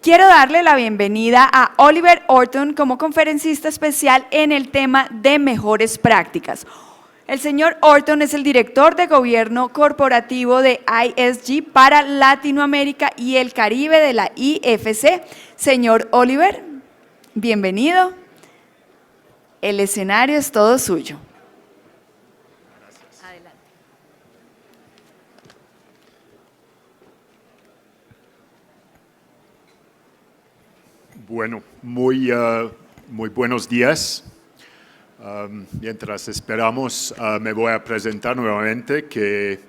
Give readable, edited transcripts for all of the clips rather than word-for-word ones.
Quiero darle la bienvenida a Oliver Orton como conferencista especial en el tema de mejores prácticas. El señor Orton es el director de gobierno corporativo de ISG para Latinoamérica y el Caribe de la IFC. Señor Oliver, bienvenido. El escenario es todo suyo. Gracias. Adelante. Bueno, muy buenos días. Mientras esperamos, me voy a presentar nuevamente que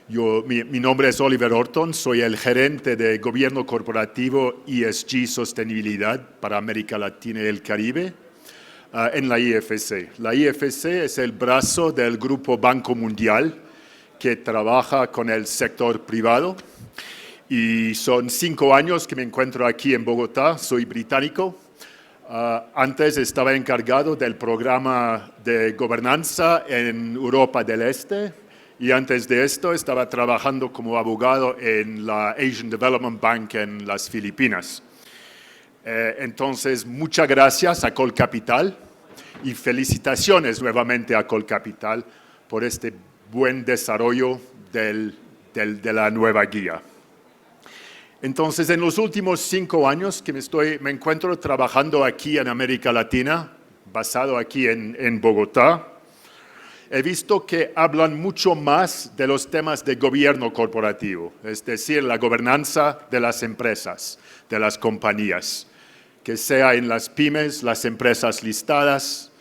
mi nombre es Oliver Orton, soy el gerente de Gobierno Corporativo ESG Sostenibilidad para América Latina y el Caribe en la IFC. La IFC es el brazo del Grupo Banco Mundial que trabaja con el sector privado y son 5 años que me encuentro aquí en Bogotá, soy británico. Antes estaba encargado del programa de gobernanza en Europa del Este y antes de esto estaba trabajando como abogado en la Asian Development Bank en las Filipinas. Entonces, muchas gracias a Colcapital y felicitaciones nuevamente a Colcapital por este buen desarrollo de la nueva guía. Entonces, en los últimos 5 años que me encuentro trabajando aquí en América Latina, basado aquí en Bogotá, he visto que hablan mucho más de los temas de gobierno corporativo, es decir, la gobernanza de las empresas, de las compañías, que sea en las pymes, las empresas listadas,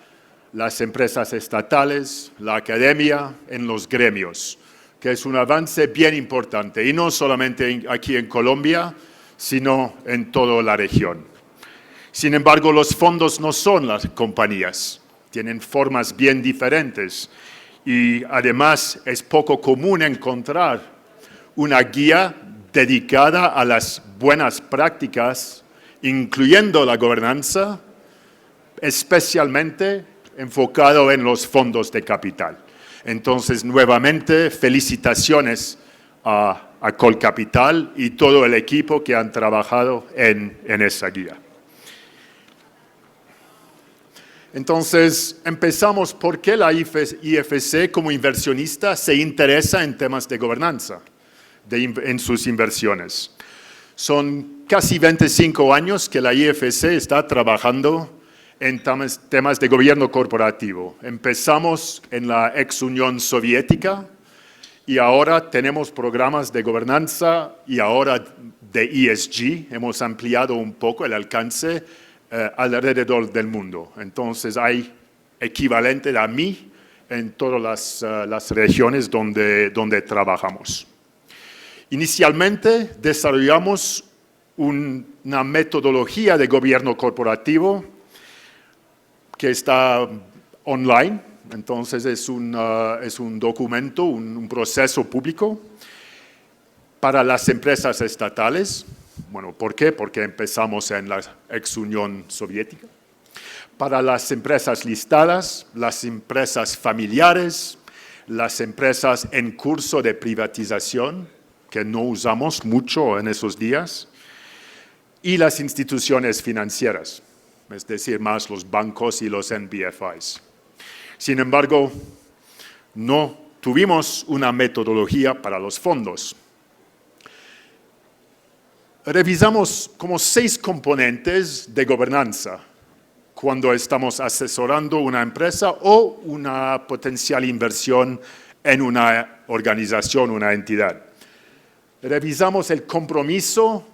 las empresas estatales, la academia, en los gremios, que es un avance bien importante, y no solamente aquí en Colombia, sino en toda la región. Sin embargo, los fondos no son las compañías, tienen formas bien diferentes, y además es poco común encontrar una guía dedicada a las buenas prácticas, incluyendo la gobernanza, especialmente enfocado en los fondos de capital. Entonces, nuevamente, felicitaciones a Colcapital y todo el equipo que han trabajado en esa guía. Entonces, empezamos por qué la IFC como inversionista se interesa en temas de gobernanza en sus inversiones. Son casi 25 años que la IFC está trabajando en temas de gobierno corporativo. Empezamos en la ex Unión Soviética y ahora tenemos programas de gobernanza y ahora de ESG. Hemos ampliado un poco el alcance alrededor del mundo. Entonces hay equivalente a mí en todas las regiones donde trabajamos. Inicialmente desarrollamos una metodología de gobierno corporativo que está online, entonces es un documento, un proceso público para las empresas estatales. Bueno, ¿por qué? Porque empezamos en la ex Unión Soviética. Para las empresas listadas, las empresas familiares, las empresas en curso de privatización, que no usamos mucho en esos días, y las instituciones financieras, es decir, más los bancos y los NBFIs. Sin embargo, no tuvimos una metodología para los fondos. Revisamos como 6 componentes de gobernanza cuando estamos asesorando una empresa o una potencial inversión en una organización, una entidad. Revisamos el compromiso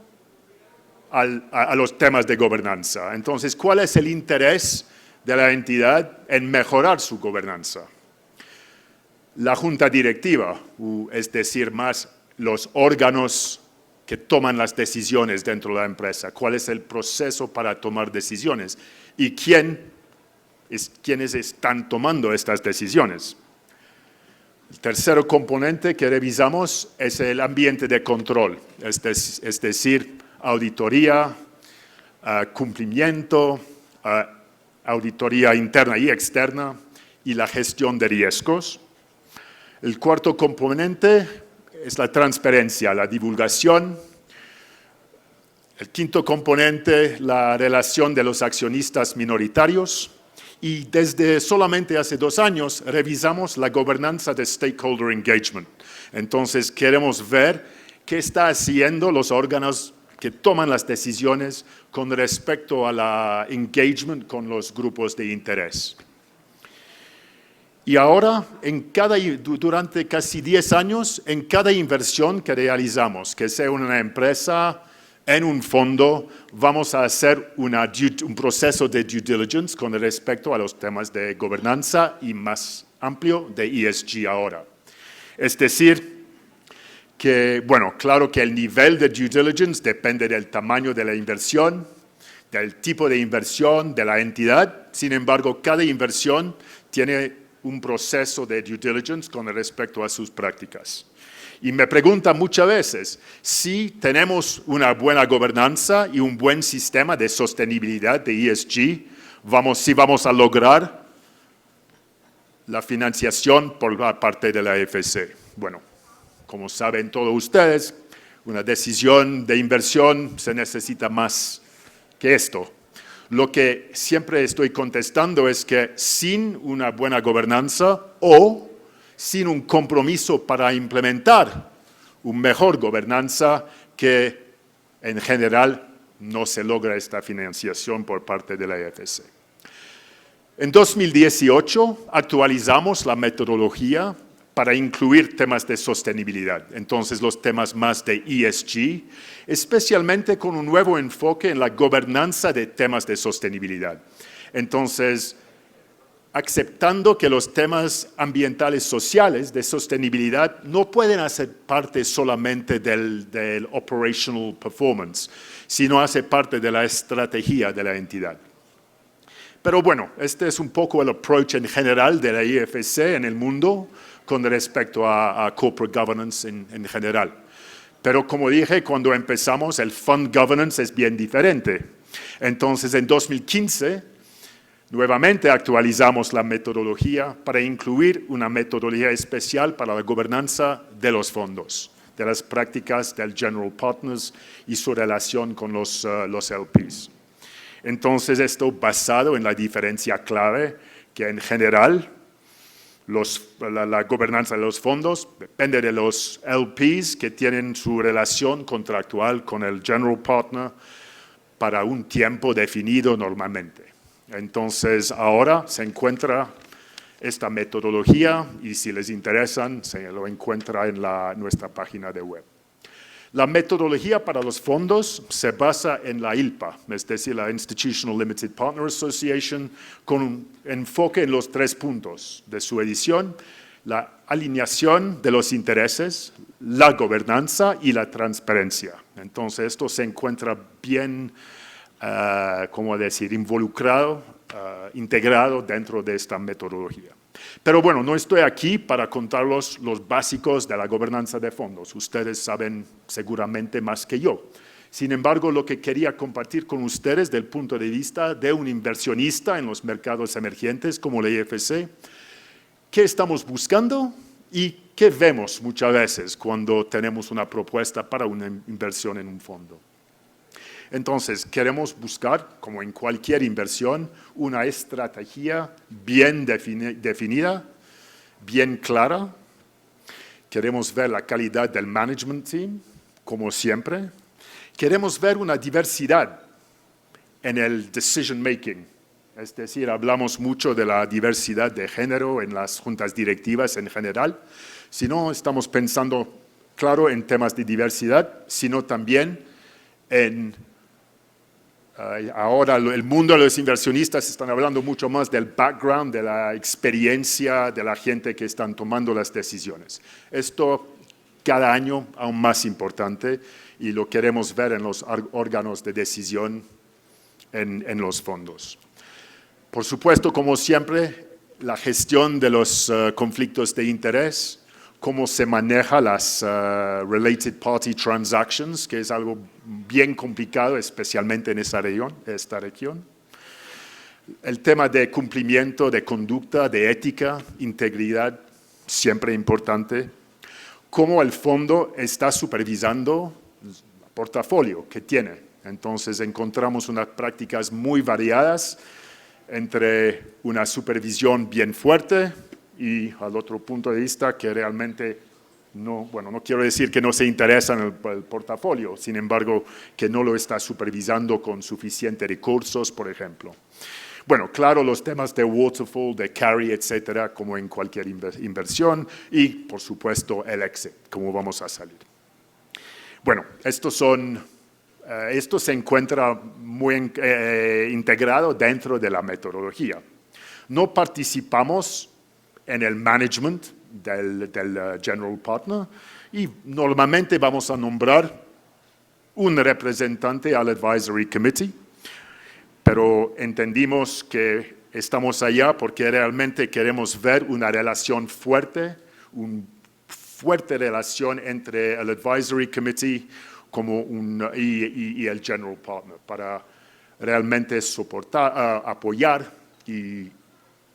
a los temas de gobernanza. Entonces, ¿cuál es el interés de la entidad en mejorar su gobernanza? La junta directiva, es decir, más los órganos que toman las decisiones dentro de la empresa. ¿Cuál es el proceso para tomar decisiones? ¿Y quiénes están tomando estas decisiones? El tercer componente que revisamos es el ambiente de control, es decir, auditoría, cumplimiento, auditoría interna y externa y la gestión de riesgos. El cuarto componente es la transparencia, la divulgación El quinto componente, la relación de los accionistas minoritarios. Y desde solamente hace 2 años revisamos la gobernanza de stakeholder engagement. Entonces queremos ver qué está haciendo los órganos que toman las decisiones con respecto a la engagement con los grupos de interés. Y ahora, durante casi 10 años, en cada inversión que realizamos, que sea una empresa, en un fondo, vamos a hacer un proceso de due diligence con respecto a los temas de gobernanza y más amplio de ESG ahora. Es decir, que, bueno, claro que el nivel de due diligence depende del tamaño de la inversión, del tipo de inversión, de la entidad. Sin embargo, cada inversión tiene un proceso de due diligence con respecto a sus prácticas. Y me preguntan muchas veces si tenemos una buena gobernanza y un buen sistema de sostenibilidad de ESG, si vamos a lograr la financiación por la parte de la EFC. Bueno, como saben todos ustedes, una decisión de inversión se necesita más que esto. Lo que siempre estoy contestando es que sin una buena gobernanza o sin un compromiso para implementar una mejor gobernanza, que en general no se logra esta financiación por parte de la EFC. En 2018 actualizamos la metodología para incluir temas de sostenibilidad, entonces los temas más de ESG, especialmente con un nuevo enfoque en la gobernanza de temas de sostenibilidad. Entonces, aceptando que los temas ambientales sociales de sostenibilidad no pueden hacer parte solamente del operational performance, sino hace parte de la estrategia de la entidad. Pero bueno, este es un poco el approach en general de la IFSC en el mundo con respecto a corporate governance en general. Pero como dije, cuando empezamos, el fund governance es bien diferente. Entonces, en 2015, nuevamente actualizamos la metodología para incluir una metodología especial para la gobernanza de los fondos, de las prácticas del General Partners y su relación con los LPs. Entonces, esto basado en la diferencia clave que en general la gobernanza de los fondos depende de los LPs que tienen su relación contractual con el General Partner para un tiempo definido normalmente. Entonces, ahora se encuentra esta metodología y si les interesan, se lo encuentra en nuestra página de web. La metodología para los fondos se basa en la ILPA, es decir, la Institutional Limited Partner Association, con un enfoque en los 3 puntos de su edición: la alineación de los intereses, la gobernanza y la transparencia. Entonces, esto se encuentra bien involucrado, integrado dentro de esta metodología. Pero bueno, no estoy aquí para contarlos los básicos de la gobernanza de fondos. Ustedes saben seguramente más que yo. Sin embargo, lo que quería compartir con ustedes del punto de vista de un inversionista en los mercados emergentes como la IFSC, qué estamos buscando y qué vemos muchas veces cuando tenemos una propuesta para una inversión en un fondo. Entonces, queremos buscar, como en cualquier inversión, una estrategia bien definida, bien clara. Queremos ver la calidad del management team, como siempre. Queremos ver una diversidad en el decision making. Es decir, hablamos mucho de la diversidad de género en las juntas directivas en general. Si no estamos pensando, claro, en temas de diversidad, sino también en ahora el mundo de los inversionistas están hablando mucho más del background, de la experiencia de la gente que están tomando las decisiones. Esto cada año aún más importante y lo queremos ver en los órganos de decisión en los fondos. Por supuesto, como siempre, la gestión de los conflictos de interés, cómo se maneja las related party transactions, que es algo bien complicado, especialmente en esta región. El tema de cumplimiento, de conducta, de ética, integridad, siempre importante. Cómo el fondo está supervisando el portafolio que tiene. Entonces encontramos unas prácticas muy variadas entre una supervisión bien fuerte y al otro punto de vista que realmente no quiero decir que no se interesa en el portafolio, sin embargo, que no lo está supervisando con suficientes recursos, por ejemplo. Bueno, claro, los temas de waterfall, de carry, etcétera, como en cualquier inversión, y por supuesto el exit, cómo vamos a salir. Bueno, esto se encuentra muy integrado dentro de la metodología. No participamos en el management del General Partner y normalmente vamos a nombrar un representante al Advisory Committee, pero entendimos que estamos allá porque realmente queremos ver una relación fuerte, una fuerte relación entre el Advisory Committee y el General Partner para realmente soportar, apoyar y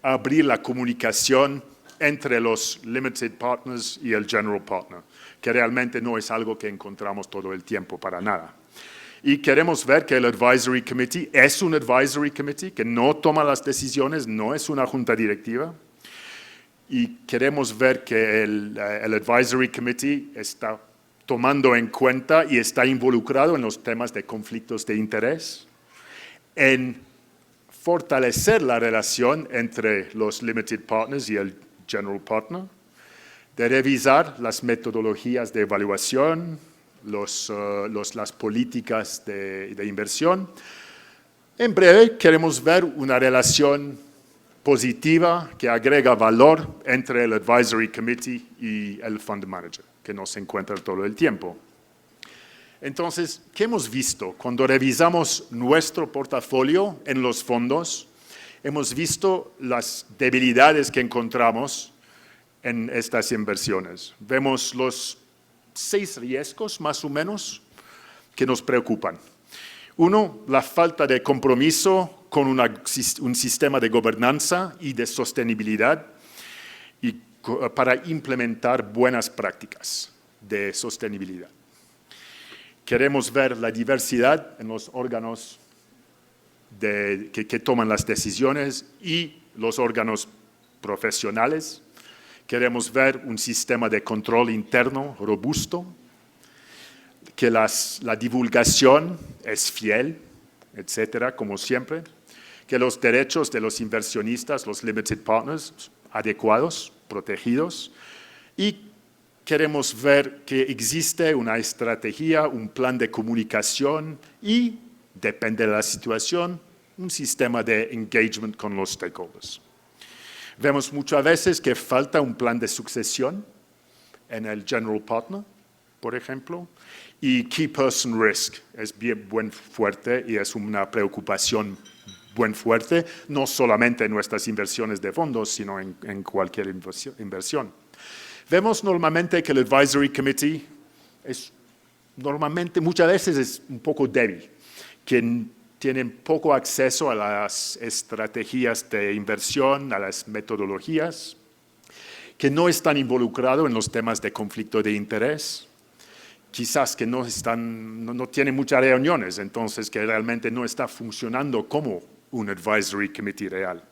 abrir la comunicación entre los Limited Partners y el General Partner, que realmente no es algo que encontramos todo el tiempo para nada. Y queremos ver que el Advisory Committee es un Advisory Committee, que no toma las decisiones, no es una junta directiva. Y queremos ver que el Advisory Committee está tomando en cuenta y está involucrado en los temas de conflictos de interés, en fortalecer la relación entre los Limited Partners y el General Partner, de revisar las metodologías de evaluación, las políticas de inversión. En breve, queremos ver una relación positiva que agrega valor entre el Advisory Committee y el Fund Manager, que no se encuentra todo el tiempo. Entonces, ¿qué hemos visto? Cuando revisamos nuestro portafolio en los fondos, hemos visto las debilidades que encontramos en estas inversiones. Vemos los 6 riesgos, más o menos, que nos preocupan. Uno, la falta de compromiso con un sistema de gobernanza y de sostenibilidad para implementar buenas prácticas de sostenibilidad. Queremos ver la diversidad en los órganos que toman las decisiones y los órganos profesionales. Queremos ver un sistema de control interno robusto, que la divulgación es fiel, etcétera, como siempre, que los derechos de los inversionistas, los limited partners, adecuados, protegidos, y queremos ver que existe una estrategia, un plan de comunicación y, depende de la situación, un sistema de engagement con los stakeholders. Vemos muchas veces que falta un plan de sucesión en el General Partner, por ejemplo, y Key Person Risk es bien fuerte y es una preocupación bien fuerte, no solamente en nuestras inversiones de fondos, sino en cualquier inversión. Vemos normalmente que el Advisory Committee muchas veces es un poco débil, que tienen poco acceso a las estrategias de inversión, a las metodologías, que no están involucrados en los temas de conflicto de interés, quizás que no tienen muchas reuniones, entonces que realmente no está funcionando como un Advisory Committee real.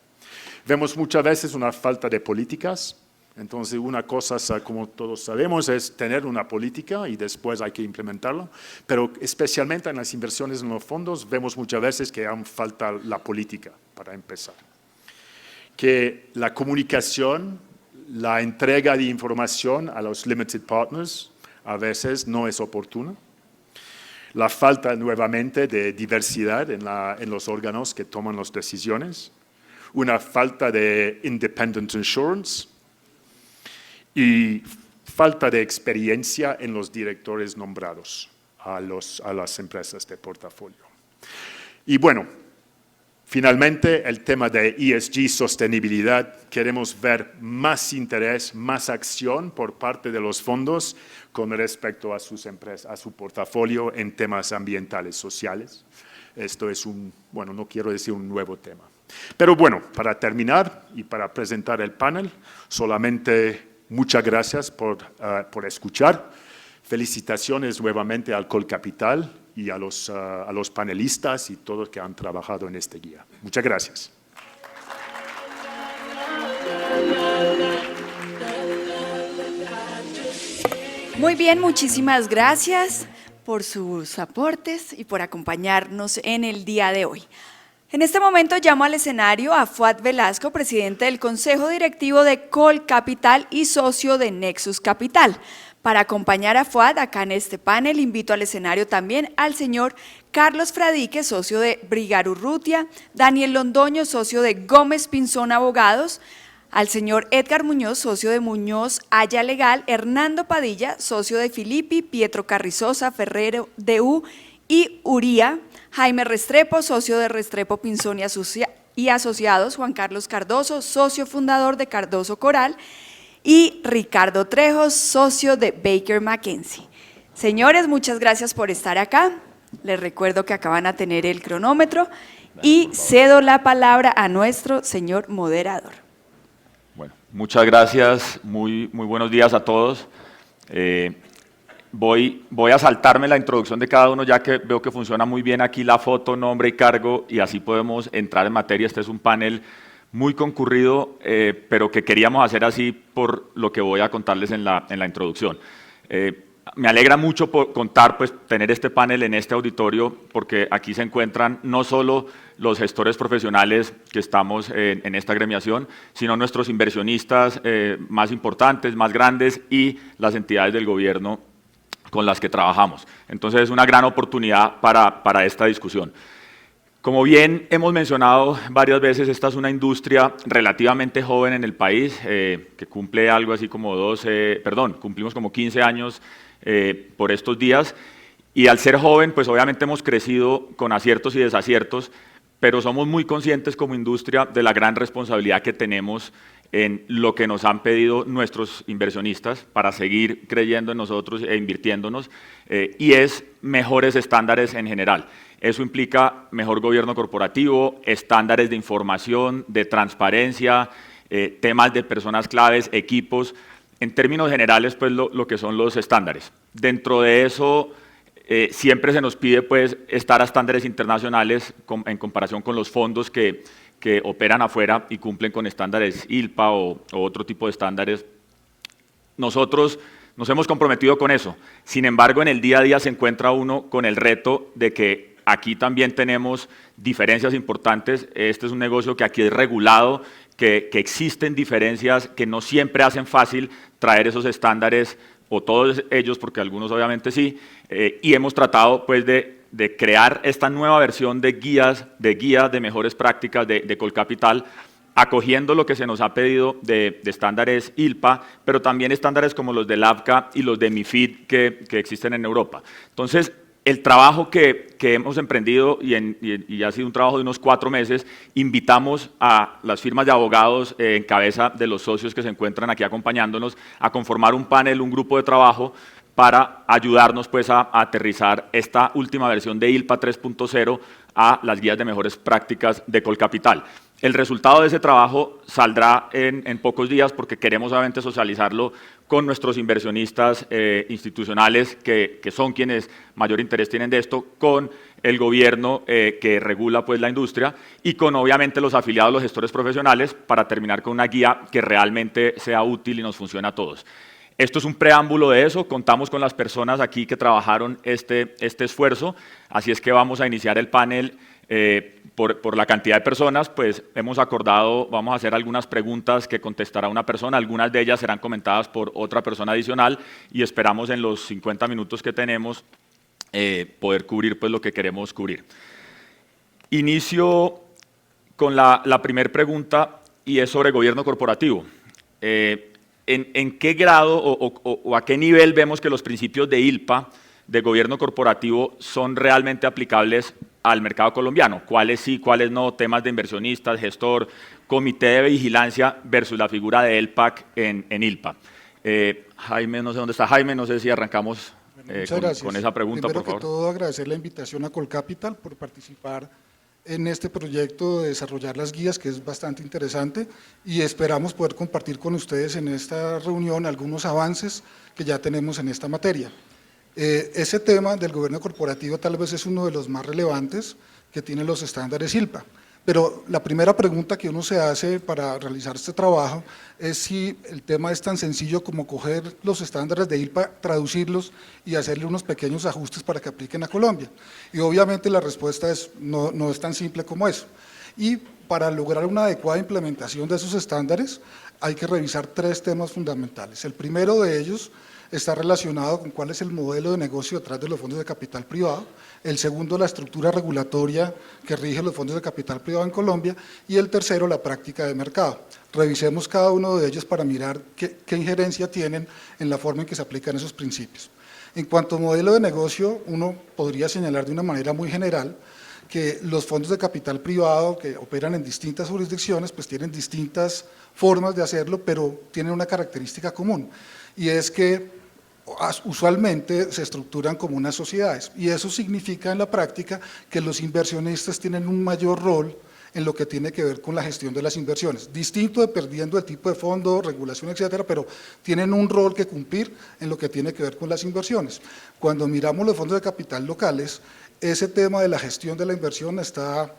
Vemos muchas veces una falta de políticas. Entonces, una cosa, como todos sabemos, es tener una política y después hay que implementarlo, pero especialmente en las inversiones en los fondos vemos muchas veces que aún falta la política para empezar. Que la comunicación, la entrega de información a los limited partners a veces no es oportuna. La falta nuevamente de diversidad en los órganos que toman las decisiones. Una falta de independent insurance. Y falta de experiencia en los directores nombrados a las empresas de portafolio. Y bueno, finalmente el tema de ESG, sostenibilidad, queremos ver más interés, más acción por parte de los fondos con respecto a sus empresas, a su portafolio en temas ambientales, sociales. Esto es no quiero decir un nuevo tema. Pero bueno, para terminar y para presentar el panel, solamente muchas gracias por escuchar. Felicitaciones nuevamente al Colcapital y a los panelistas y todos los que han trabajado en este guía. Muchas gracias. Muy bien, muchísimas gracias por sus aportes y por acompañarnos en el día de hoy. En este momento llamo al escenario a Fuad Velasco, presidente del Consejo Directivo de Colcapital y socio de Nexus Capital. Para acompañar a Fuad acá en este panel, invito al escenario también al señor Carlos Fradique, socio de Brigar Urrutia, Daniel Londoño, socio de Gómez Pinzón Abogados, al señor Edgar Muñoz, socio de Muñoz Haya Legal, Hernando Padilla, socio de Filippi, Pietro Carrizosa, Ferrero de y Uría, Jaime Restrepo, socio de Restrepo Pinzón y Asociados, Juan Carlos Cardoso, socio fundador de Cardoso Coral, y Ricardo Trejos, socio de Baker McKenzie. Señores, muchas gracias por estar acá. Les recuerdo que acaban a tener el cronómetro y cedo la palabra a nuestro señor moderador. Bueno, muchas gracias, muy buenos días a todos. Voy a saltarme la introducción de cada uno, ya que veo que funciona muy bien aquí la foto, nombre y cargo, y así podemos entrar en materia. Este es un panel muy concurrido, pero que queríamos hacer así por lo que voy a contarles en la introducción. Me alegra mucho tener este panel en este auditorio, porque aquí se encuentran no solo los gestores profesionales que estamos en esta agremiación, sino nuestros inversionistas más importantes, más grandes, y las entidades del gobierno con las que trabajamos. Entonces es una gran oportunidad para esta discusión. Como bien hemos mencionado varias veces, esta es una industria relativamente joven en el país, que cumple algo así como cumplimos como 15 años por estos días, y al ser joven, pues obviamente hemos crecido con aciertos y desaciertos, pero somos muy conscientes como industria de la gran responsabilidad que tenemos en lo que nos han pedido nuestros inversionistas para seguir creyendo en nosotros e invirtiéndonos, y es mejores estándares en general. Eso implica mejor gobierno corporativo, estándares de información, de transparencia, temas de personas claves, equipos. En términos generales, pues lo que son los estándares. Dentro de eso, siempre se nos pide pues estar a estándares internacionales en comparación con los fondos que operan afuera y cumplen con estándares ILPA o otro tipo de estándares. Nosotros nos hemos comprometido con eso. Sin embargo, en el día a día se encuentra uno con el reto de que aquí también tenemos diferencias importantes. Este es un negocio que aquí es regulado, que existen diferencias que no siempre hacen fácil traer esos estándares, o todos ellos, porque algunos obviamente sí, y hemos tratado pues de crear esta nueva versión de guías de mejores prácticas de Colcapital, acogiendo lo que se nos ha pedido de estándares ILPA, pero también estándares como los del AFCA y los de MiFID que existen en Europa. Entonces, el trabajo que hemos emprendido, y ha sido un trabajo de unos 4 meses, invitamos a las firmas de abogados en cabeza de los socios que se encuentran aquí acompañándonos a conformar un panel, un grupo de trabajo para ayudarnos pues a aterrizar esta última versión de ILPA 3.0 a las guías de mejores prácticas de Colcapital. El resultado de ese trabajo saldrá en pocos días, porque queremos obviamente socializarlo con nuestros inversionistas institucionales, que son quienes mayor interés tienen de esto, con el gobierno que regula pues la industria, y con obviamente los afiliados, los gestores profesionales, para terminar con una guía que realmente sea útil y nos funcione a todos. Esto es un preámbulo de eso. Contamos con las personas aquí que trabajaron este esfuerzo, así es que vamos a iniciar el panel. Por la cantidad de personas, pues hemos acordado, vamos a hacer algunas preguntas que contestará una persona, algunas de ellas serán comentadas por otra persona adicional, y esperamos en los 50 minutos que tenemos poder cubrir pues lo que queremos cubrir. Inicio con la primera pregunta, y es sobre gobierno corporativo. ¿En qué grado o a qué nivel vemos que los principios de ILPA, de gobierno corporativo, son realmente aplicables al mercado colombiano? ¿Cuáles sí, cuáles no? Temas de inversionistas, gestor, comité de vigilancia versus la figura de ELPAC en ILPA. Jaime, no sé dónde está Jaime, no sé si arrancamos con esa pregunta, por favor. Primero que todo, agradecer la invitación a Colcapital por participar en este proyecto de desarrollar las guías, que es bastante interesante, y esperamos poder compartir con ustedes en esta reunión algunos avances que ya tenemos en esta materia. Ese tema del gobierno corporativo tal vez es uno de los más relevantes que tienen los estándares ILPA. Pero la primera pregunta que uno se hace para realizar este trabajo es si el tema es tan sencillo como coger los estándares de ILPA, traducirlos y hacerle unos pequeños ajustes para que apliquen a Colombia. Y obviamente la respuesta es no es tan simple como eso. Y para lograr una adecuada implementación de esos estándares hay que revisar 3 temas fundamentales. El primero de ellos está relacionado con cuál es el modelo de negocio detrás de los fondos de capital privado, el segundo, la estructura regulatoria que rige los fondos de capital privado en Colombia, y el tercero, la práctica de mercado. Revisemos cada uno de ellos para mirar qué injerencia tienen en la forma en que se aplican esos principios. En cuanto a modelo de negocio, uno podría señalar de una manera muy general que los fondos de capital privado que operan en distintas jurisdicciones, pues tienen distintas formas de hacerlo, pero tienen una característica común, y es que usualmente se estructuran como unas sociedades, y eso significa en la práctica que los inversionistas tienen un mayor rol en lo que tiene que ver con la gestión de las inversiones, distinto dependiendo del tipo de fondo, regulación, etcétera, pero tienen un rol que cumplir en lo que tiene que ver con las inversiones. Cuando miramos los fondos de capital locales, ese tema de la gestión de la inversión está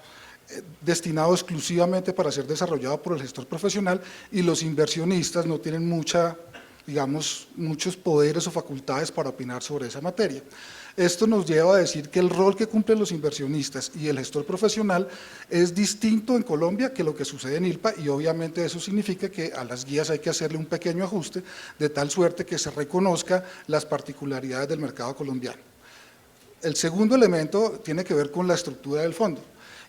destinado exclusivamente para ser desarrollado por el gestor profesional, y los inversionistas no tienen muchos poderes o facultades para opinar sobre esa materia. Esto nos lleva a decir que el rol que cumplen los inversionistas y el gestor profesional es distinto en Colombia que lo que sucede en ILPA, y obviamente eso significa que a las guías hay que hacerle un pequeño ajuste de tal suerte que se reconozca las particularidades del mercado colombiano. El segundo elemento tiene que ver con la estructura del fondo,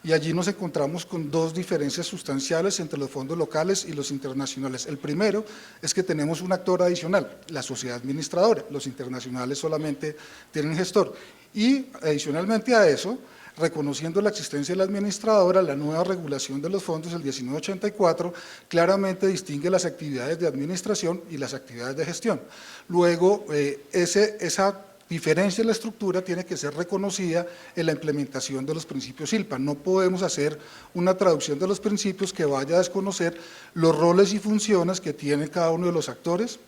y allí nos encontramos con 2 diferencias sustanciales entre los fondos locales y los internacionales. El primero es que tenemos un actor adicional, la sociedad administradora. Los internacionales solamente tienen gestor, y adicionalmente a eso, reconociendo la existencia de la administradora, la nueva regulación de los fondos, el 1984, claramente distingue las actividades de administración y las actividades de gestión. Luego, esa diferencia en la estructura tiene que ser reconocida en la implementación de los principios ILPA. No podemos hacer una traducción de los principios que vaya a desconocer los roles y funciones que tiene cada uno de los actores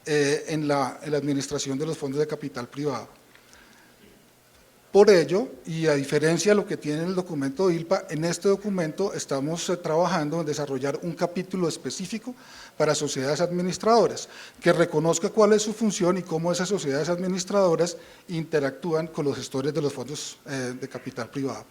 en la administración de los fondos de capital privado. Por ello, y a diferencia de lo que tiene el documento de ILPA, en este documento estamos trabajando en desarrollar un capítulo específico para sociedades administradoras, que reconozca cuál es su función y cómo esas sociedades administradoras interactúan con los gestores de los fondos de capital privado.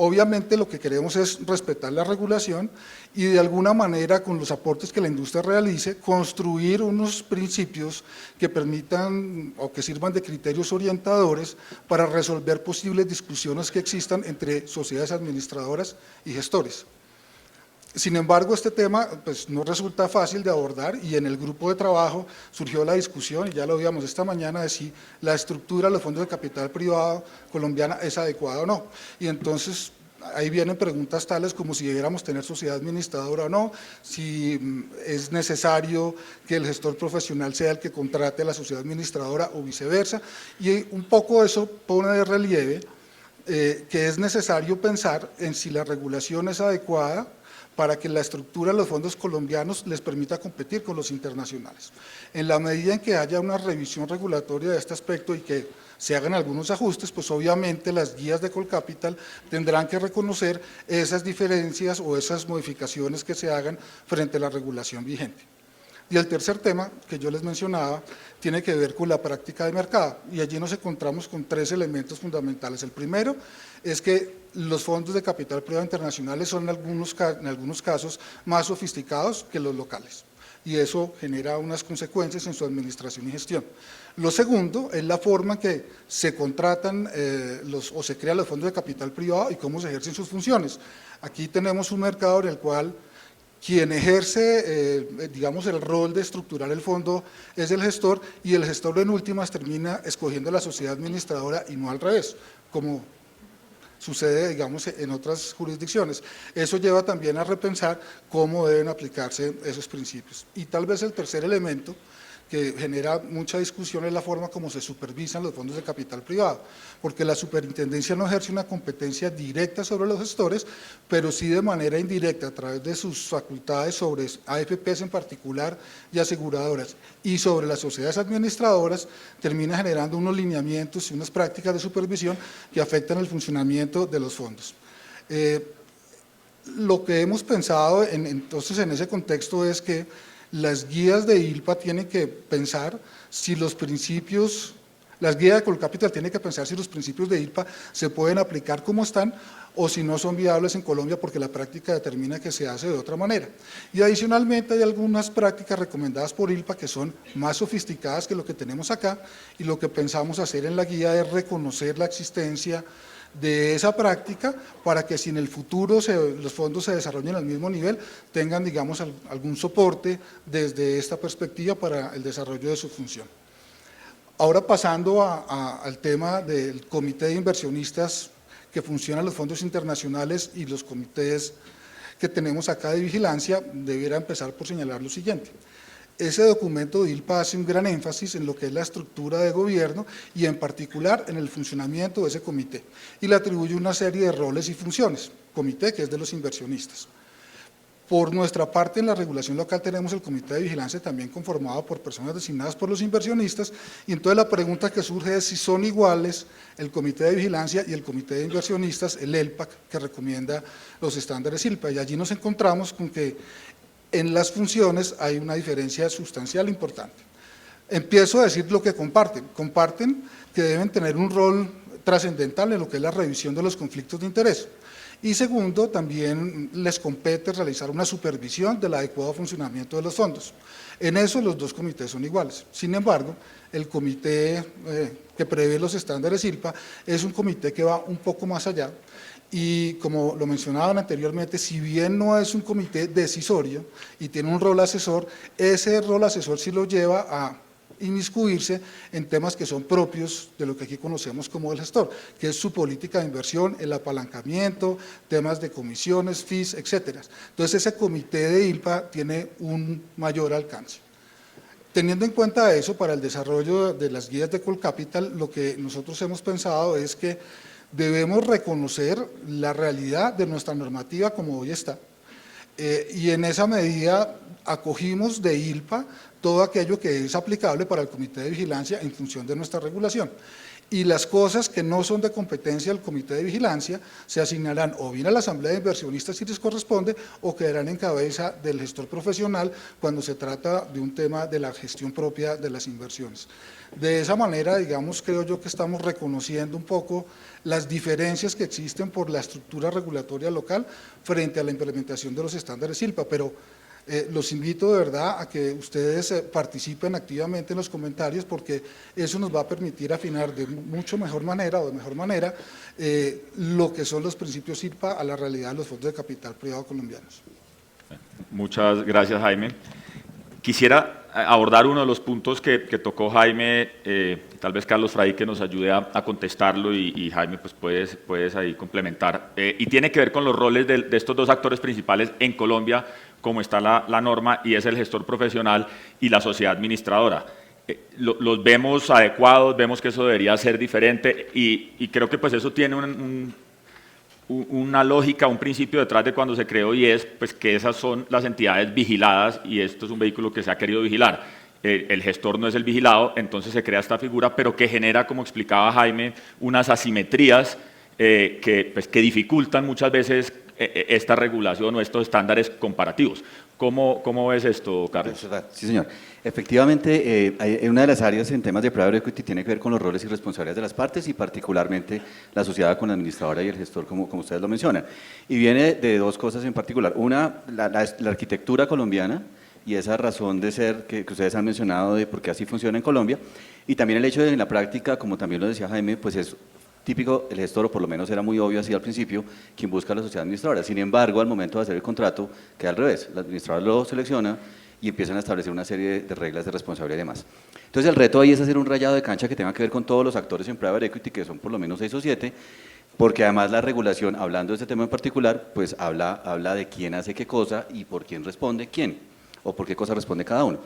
Obviamente lo que queremos es respetar la regulación y de alguna manera, con los aportes que la industria realice, construir unos principios que permitan o que sirvan de criterios orientadores para resolver posibles discusiones que existan entre sociedades administradoras y gestores. Sin embargo, este tema pues, no resulta fácil de abordar, y en el grupo de trabajo surgió la discusión, y ya lo veíamos esta mañana, de si la estructura de los fondos de capital privado colombiana es adecuada o no. Y entonces ahí vienen preguntas tales como si debiéramos tener sociedad administradora o no, si es necesario que el gestor profesional sea el que contrate a la sociedad administradora o viceversa, y un poco eso pone de relieve que es necesario pensar en si la regulación es adecuada para que la estructura de los fondos colombianos les permita competir con los internacionales. En la medida en que haya una revisión regulatoria de este aspecto y que se hagan algunos ajustes, pues obviamente las guías de Colcapital tendrán que reconocer esas diferencias o esas modificaciones que se hagan frente a la regulación vigente. Y el tercer tema que yo les mencionaba tiene que ver con la práctica de mercado, y allí nos encontramos con 3 elementos fundamentales. El primero es que los fondos de capital privado internacionales son en algunos casos más sofisticados que los locales, y eso genera unas consecuencias en su administración y gestión. Lo segundo es la forma en que se contratan o se crean los fondos de capital privado y cómo se ejercen sus funciones. Aquí tenemos un mercado en el cual quien ejerce, digamos, el rol de estructurar el fondo es el gestor, y el gestor en últimas termina escogiendo la sociedad administradora y no al revés, como sucede, digamos, en otras jurisdicciones. Eso lleva también a repensar cómo deben aplicarse esos principios. Y tal vez el tercer elemento que genera mucha discusión es la forma como se supervisan los fondos de capital privado, porque la superintendencia no ejerce una competencia directa sobre los gestores, pero sí de manera indirecta a través de sus facultades sobre AFPs en particular y aseguradoras y sobre las sociedades administradoras, termina generando unos lineamientos y unas prácticas de supervisión que afectan el funcionamiento de los fondos. Lo que hemos pensado entonces en ese contexto es que las guías de ILPA tienen que pensar si los principios, las guías de Colcapital tienen que pensar si los principios de ILPA se pueden aplicar como están o si no son viables en Colombia porque la práctica determina que se hace de otra manera. Y adicionalmente hay algunas prácticas recomendadas por ILPA que son más sofisticadas que lo que tenemos acá y lo que pensamos hacer en la guía es reconocer la existencia de esa práctica para que si en el futuro los fondos se desarrollen al mismo nivel, tengan, digamos, algún soporte desde esta perspectiva para el desarrollo de su función. Ahora pasando al tema del comité de inversionistas que funcionan los fondos internacionales y los comités que tenemos acá de vigilancia, debiera empezar por señalar lo siguiente. Ese documento de ILPA hace un gran énfasis en lo que es la estructura de gobierno y en particular en el funcionamiento de ese comité y le atribuye una serie de roles y funciones, comité que es de los inversionistas. Por nuestra parte, en la regulación local tenemos el comité de vigilancia también conformado por personas designadas por los inversionistas y entonces la pregunta que surge es si son iguales el comité de vigilancia y el comité de inversionistas, el ELPAC, que recomienda los estándares ILPA, y allí nos encontramos con que en las funciones hay una diferencia sustancial importante. Empiezo a decir lo que comparten. Comparten que deben tener un rol trascendental en lo que es la revisión de los conflictos de interés. Y segundo, también les compete realizar una supervisión del adecuado funcionamiento de los fondos. En eso los dos comités son iguales. Sin embargo, el comité que prevé los estándares ILPA es un comité que va un poco más allá. Y como lo mencionaban anteriormente, si bien no es un comité decisorio y tiene un rol asesor, ese rol asesor sí lo lleva a inmiscuirse en temas que son propios de lo que aquí conocemos como el gestor, que es su política de inversión, el apalancamiento, temas de comisiones, fees, etcétera. Entonces ese comité de ILPA tiene un mayor alcance. Teniendo en cuenta eso, para el desarrollo de las guías de Colcapital, lo que nosotros hemos pensado es que debemos reconocer la realidad de nuestra normativa como hoy está y en esa medida acogimos de ILPA todo aquello que es aplicable para el comité de vigilancia en función de nuestra regulación. Y las cosas que no son de competencia del comité de vigilancia se asignarán o bien a la asamblea de inversionistas si les corresponde o quedarán en cabeza del gestor profesional cuando se trata de un tema de la gestión propia de las inversiones. De esa manera, digamos, creo yo que estamos reconociendo un poco las diferencias que existen por la estructura regulatoria local frente a la implementación de los estándares ILPA, pero los invito de verdad a que ustedes participen activamente en los comentarios porque eso nos va a permitir afinar de mucho mejor manera o de mejor manera lo que son los principios ILPA a la realidad de los fondos de capital privado colombianos. Muchas gracias, Jaime. Quisiera abordar uno de los puntos que tocó Jaime, tal vez Carlos Frade que nos ayude a contestarlo y Jaime pues puedes ahí complementar, y tiene que ver con los roles de estos dos actores principales en Colombia, como está la norma, y es el gestor profesional y la sociedad administradora. Los vemos adecuados, vemos que eso debería ser diferente y creo que pues eso tiene una lógica, un principio detrás de cuando se creó y es pues, que esas son las entidades vigiladas y esto es un vehículo que se ha querido vigilar. El gestor no es el vigilado, entonces se crea esta figura, pero que genera, como explicaba Jaime, unas asimetrías que dificultan muchas veces esta regulación o estos estándares comparativos. ¿Cómo ves esto, Carlos? Sí, señor. Efectivamente, una de las áreas en temas de private equity tiene que ver con los roles y responsabilidades de las partes y particularmente la sociedad con la administradora y el gestor, como ustedes lo mencionan. Y viene de dos cosas en particular. Una, la arquitectura colombiana y esa razón de ser que ustedes han mencionado de por qué así funciona en Colombia. Y también el hecho de que en la práctica, como también lo decía Jaime, pues es típico, el gestor, o por lo menos era muy obvio así al principio, quien busca a la sociedad administradora. Sin embargo, al momento de hacer el contrato, queda al revés. La administradora lo selecciona y empiezan a establecer una serie de reglas de responsabilidad y demás. Entonces, el reto ahí es hacer un rayado de cancha que tenga que ver con todos los actores en private equity, que son por lo menos 6 o 7, porque además la regulación, hablando de este tema en particular, pues habla de quién hace qué cosa y por quién responde quién, o por qué cosa responde cada uno.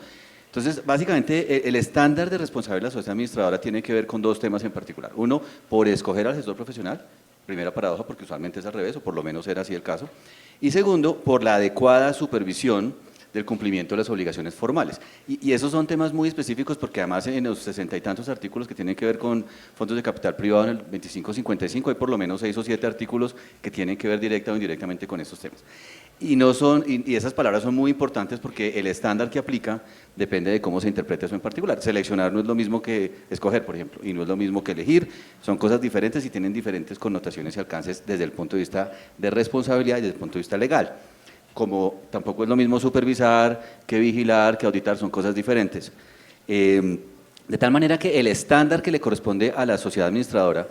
Entonces, básicamente, el estándar de responsabilidad de la sociedad administradora tiene que ver con dos temas en particular. Uno, por escoger al gestor profesional, primera paradoja, porque usualmente es al revés, o por lo menos era así el caso. Y segundo, por la adecuada supervisión del cumplimiento de las obligaciones formales. Y esos son temas muy específicos porque además en los 60 y tantos artículos que tienen que ver con fondos de capital privado en el 2555 hay por lo menos 6 o 7 artículos que tienen que ver directa o indirectamente con estos temas. Y esas palabras son muy importantes porque el estándar que aplica depende de cómo se interprete eso en particular. Seleccionar no es lo mismo que escoger, por ejemplo, y no es lo mismo que elegir, son cosas diferentes y tienen diferentes connotaciones y alcances desde el punto de vista de responsabilidad y desde el punto de vista legal. Como tampoco es lo mismo supervisar que vigilar, que auditar, son cosas diferentes. De tal manera que el estándar que le corresponde a la sociedad administradora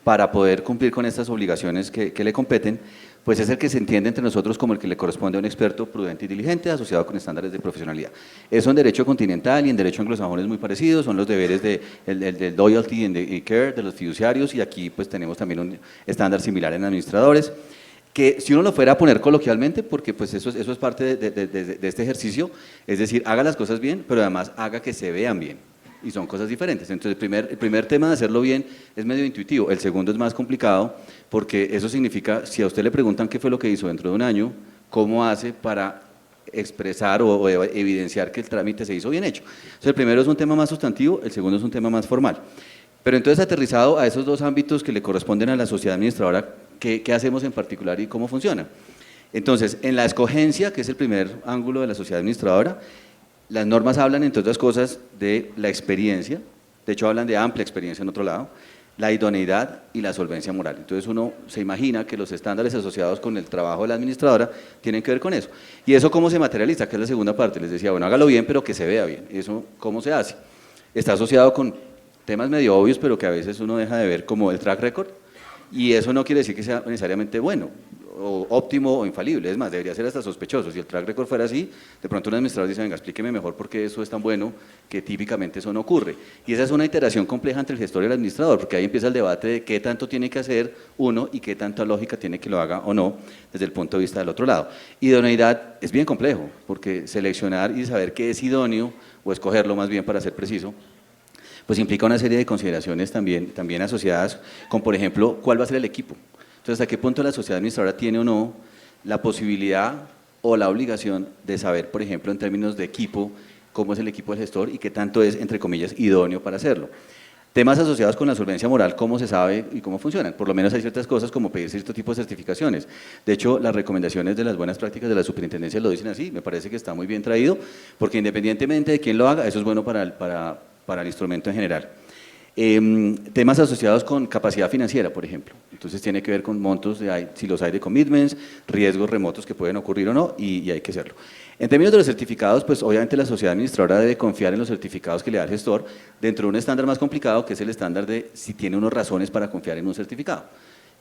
para poder cumplir con estas obligaciones que le competen, pues es el que se entiende entre nosotros como el que le corresponde a un experto prudente y diligente asociado con estándares de profesionalidad. Eso en derecho continental y en derecho anglosajón es muy parecido, son los deberes del loyalty y care de los fiduciarios, y aquí pues tenemos también un estándar similar en administradores, que si uno lo fuera a poner coloquialmente, porque pues eso es parte de este ejercicio, es decir, haga las cosas bien, pero además haga que se vean bien. Y son cosas diferentes. Entonces, el primer tema de hacerlo bien es medio intuitivo. El segundo es más complicado porque eso significa, si a usted le preguntan qué fue lo que hizo dentro de un año, ¿cómo hace para expresar o evidenciar que el trámite se hizo bien hecho? Entonces, el primero es un tema más sustantivo, el segundo es un tema más formal. Pero entonces, aterrizado a esos dos ámbitos que le corresponden a la sociedad administradora, ¿qué hacemos en particular y cómo funciona? Entonces, en la escogencia, que es el primer ángulo de la sociedad administradora, las normas hablan, entre otras cosas, de la experiencia, de hecho hablan de amplia experiencia en otro lado, la idoneidad y la solvencia moral. Entonces uno se imagina que los estándares asociados con el trabajo de la administradora tienen que ver con eso. ¿Y eso cómo se materializa? Que es la segunda parte. Les decía, bueno, hágalo bien, pero que se vea bien. ¿Eso cómo se hace? Está asociado con temas medio obvios, pero que a veces uno deja de ver, como el track record, y eso no quiere decir que sea necesariamente bueno, o óptimo o infalible, es más, debería ser hasta sospechoso. Si el track record fuera así, de pronto un administrador dice, venga, explíqueme mejor por qué eso es tan bueno, que típicamente eso no ocurre. Y esa es una iteración compleja entre el gestor y el administrador, porque ahí empieza el debate de qué tanto tiene que hacer uno y qué tanta lógica tiene que lo haga o no, desde el punto de vista del otro lado. Idoneidad es bien complejo, porque seleccionar y saber qué es idóneo, o escogerlo más bien para ser preciso, pues implica una serie de consideraciones también asociadas con, por ejemplo, cuál va a ser el equipo. Entonces, ¿hasta qué punto la sociedad administradora tiene o no la posibilidad o la obligación de saber, por ejemplo, en términos de equipo, cómo es el equipo del gestor y qué tanto es, entre comillas, idóneo para hacerlo? Temas asociados con la solvencia moral, cómo se sabe y cómo funcionan. Por lo menos hay ciertas cosas como pedir cierto tipo de certificaciones. De hecho, las recomendaciones de las buenas prácticas de la superintendencia lo dicen así, me parece que está muy bien traído, porque independientemente de quién lo haga, eso es bueno para el instrumento en general. Temas asociados con capacidad financiera, por ejemplo. Entonces tiene que ver con montos, si los hay de commitments, riesgos remotos que pueden ocurrir o no, y hay que hacerlo. En términos de los certificados, pues obviamente la sociedad administradora debe confiar en los certificados que le da el gestor dentro de un estándar más complicado, que es el estándar de si tiene unas razones para confiar en un certificado.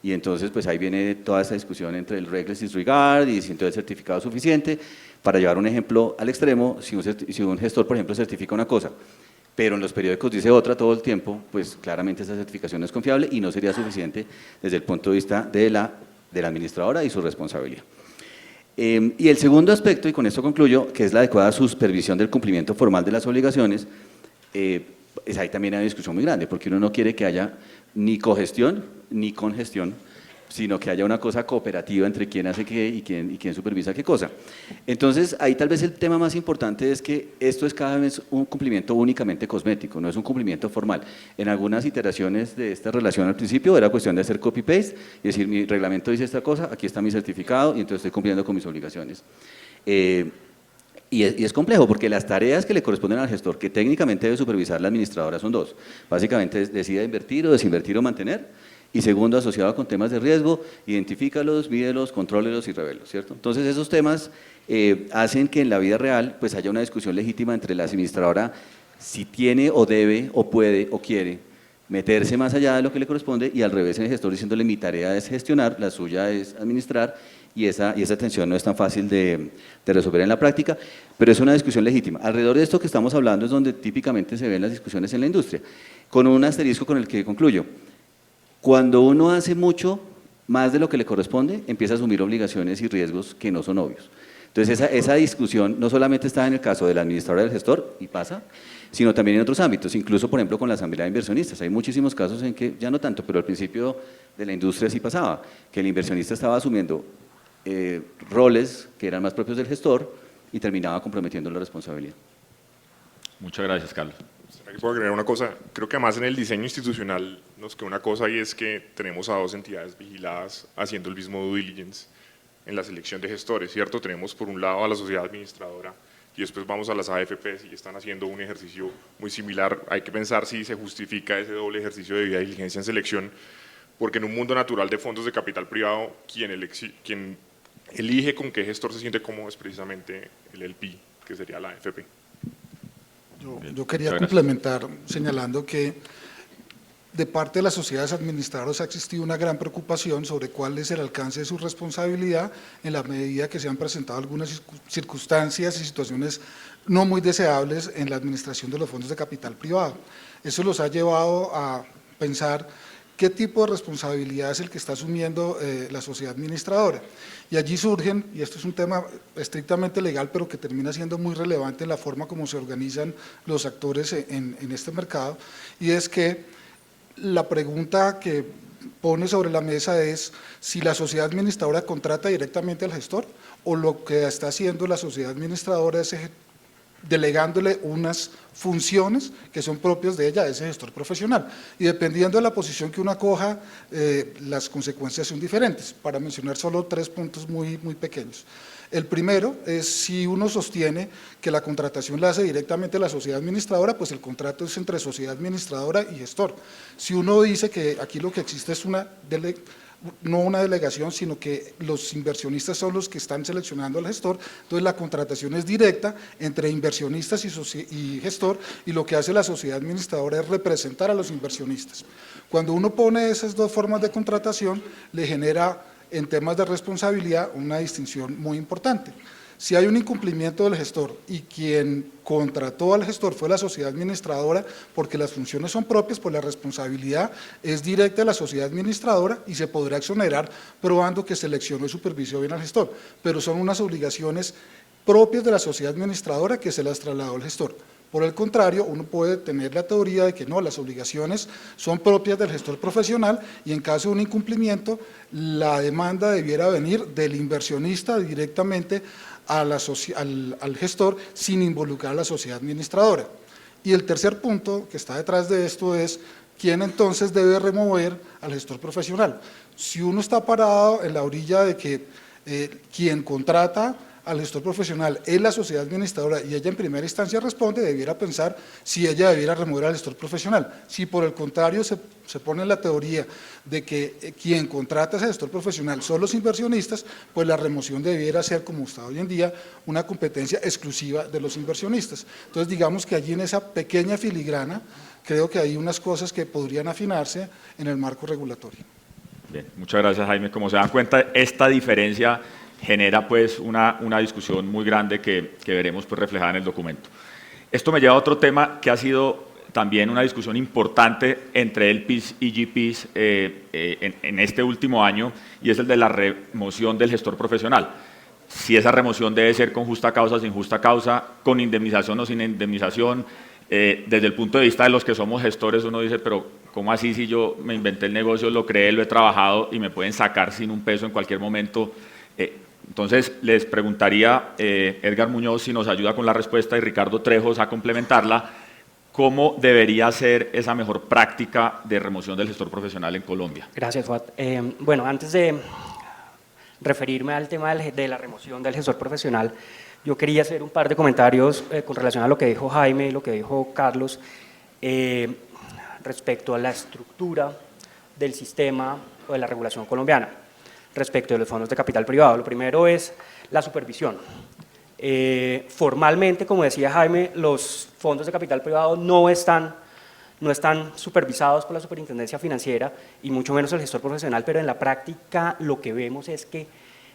Y entonces pues ahí viene toda esa discusión entre el reckless disregard y si entonces el certificado es suficiente. Para llevar un ejemplo al extremo, si un gestor, por ejemplo, certifica una cosa, pero en los periódicos dice otra todo el tiempo, pues claramente esa certificación no es confiable y no sería suficiente desde el punto de vista de la administradora y su responsabilidad. Y el segundo aspecto, y con esto concluyo, que es la adecuada supervisión del cumplimiento formal de las obligaciones, es ahí también hay una discusión muy grande, porque uno no quiere que haya ni cogestión ni congestión, sino que haya una cosa cooperativa entre quién hace qué y quién supervisa qué cosa. Entonces, ahí tal vez el tema más importante es que esto es cada vez un cumplimiento únicamente cosmético, no es un cumplimiento formal. En algunas iteraciones de esta relación al principio era cuestión de hacer copy-paste y decir, mi reglamento dice esta cosa, aquí está mi certificado y entonces estoy cumpliendo con mis obligaciones. Y es complejo porque las tareas que le corresponden al gestor, que técnicamente debe supervisar la administradora, son dos. Básicamente, decide invertir o desinvertir o mantener. Y segundo, asociado con temas de riesgo, identifícalos, mídelos, contrólelos y revélos, ¿cierto? Entonces, esos temas hacen que en la vida real pues haya una discusión legítima entre la administradora si tiene o debe o puede o quiere meterse más allá de lo que le corresponde y al revés el gestor diciéndole mi tarea es gestionar, la suya es administrar y esa tensión no es tan fácil de resolver en la práctica, pero es una discusión legítima. Alrededor de esto que estamos hablando es donde típicamente se ven las discusiones en la industria, con un asterisco con el que concluyo. Cuando uno hace mucho más de lo que le corresponde, empieza a asumir obligaciones y riesgos que no son obvios. Entonces, esa discusión no solamente está en el caso del administrador y del gestor, y pasa, sino también en otros ámbitos, incluso, por ejemplo, con la asamblea de inversionistas. Hay muchísimos casos en que, ya no tanto, pero al principio de la industria sí pasaba, que el inversionista estaba asumiendo roles que eran más propios del gestor y terminaba comprometiendo la responsabilidad. Muchas gracias, Carlos. Aquí puedo agregar una cosa, creo que además en el diseño institucional nos queda una cosa y es que tenemos a dos entidades vigiladas haciendo el mismo due diligence en la selección de gestores, ¿cierto? Tenemos por un lado a la sociedad administradora y después vamos a las AFPs y están haciendo un ejercicio muy similar. Hay que pensar si se justifica ese doble ejercicio de debida diligencia en selección, porque en un mundo natural de fondos de capital privado, quien elige con qué gestor se siente cómodo es precisamente el LP, que sería la AFP. Yo quería Muchas gracias. complementar señalando que de parte de las sociedades administradoras ha existido una gran preocupación sobre cuál es el alcance de su responsabilidad en la medida que se han presentado algunas circunstancias y situaciones no muy deseables en la administración de los fondos de capital privado. Eso los ha llevado a pensar qué tipo de responsabilidad es el que está asumiendo la sociedad administradora. Y allí surgen, y esto es un tema estrictamente legal, pero que termina siendo muy relevante en la forma como se organizan los actores en este mercado, y es que la pregunta que pone sobre la mesa es si la sociedad administradora contrata directamente al gestor o lo que está haciendo la sociedad administradora es delegándole unas funciones que son propias de ella, de ese gestor profesional. Y dependiendo de la posición que uno acoja, las consecuencias son diferentes. Para mencionar solo 3 puntos muy pequeños. El primero es si uno sostiene que la contratación la hace directamente la sociedad administradora, pues el contrato es entre sociedad administradora y gestor. Si uno dice que aquí lo que existe es no una delegación, sino que los inversionistas son los que están seleccionando al gestor, entonces la contratación es directa entre inversionistas y gestor, y lo que hace la sociedad administradora es representar a los inversionistas. Cuando uno pone esas dos formas de contratación, le genera en temas de responsabilidad una distinción muy importante. Si hay un incumplimiento del gestor y quien contrató al gestor fue la sociedad administradora porque las funciones son propias, pues la responsabilidad es directa de la sociedad administradora y se podrá exonerar probando que seleccionó y supervisó bien al gestor, pero son unas obligaciones propias de la sociedad administradora que se las trasladó al gestor. Por el contrario, uno puede tener la teoría de que no, las obligaciones son propias del gestor profesional y en caso de un incumplimiento, la demanda debiera venir del inversionista directamente al gestor sin involucrar a la sociedad administradora. Y el tercer punto que está detrás de esto es quién entonces debe remover al gestor profesional. Si uno está parado en la orilla de que quien contrata al gestor profesional es la sociedad administradora y ella en primera instancia responde, debiera pensar si ella debiera remover al gestor profesional. Si por el contrario se pone la teoría de que quien contrata a ese gestor profesional son los inversionistas, pues la remoción debiera ser, como está hoy en día, una competencia exclusiva de los inversionistas. Entonces digamos que allí en esa pequeña filigrana creo que hay unas cosas que podrían afinarse en el marco regulatorio. Bien, muchas gracias, Jaime. Como se dan cuenta, esta diferencia genera pues una discusión muy grande que veremos pues reflejada en el documento. Esto me lleva a otro tema que ha sido también una discusión importante entre LPs y GPs en este último año, y es el de la remoción del gestor profesional. Si esa remoción debe ser con justa causa, sin justa causa, con indemnización o sin indemnización. Desde el punto de vista de los que somos gestores, uno dice, pero ¿cómo así si yo me inventé el negocio, lo creé, lo he trabajado y me pueden sacar sin un peso en cualquier momento? Entonces, les preguntaría, Edgar Muñoz, si nos ayuda con la respuesta, y Ricardo Trejos a complementarla, ¿cómo debería ser esa mejor práctica de remoción del gestor profesional en Colombia? Gracias, Fuad. Bueno, antes de referirme al tema de la remoción del gestor profesional, yo quería hacer un par de comentarios con relación a lo que dijo Jaime y lo que dijo Carlos respecto a la estructura del sistema o de la regulación colombiana respecto de los fondos de capital privado. Lo primero es la supervisión. Formalmente, como decía Jaime, los fondos de capital privado no están supervisados por la superintendencia financiera y mucho menos el gestor profesional, pero en la práctica lo que vemos es que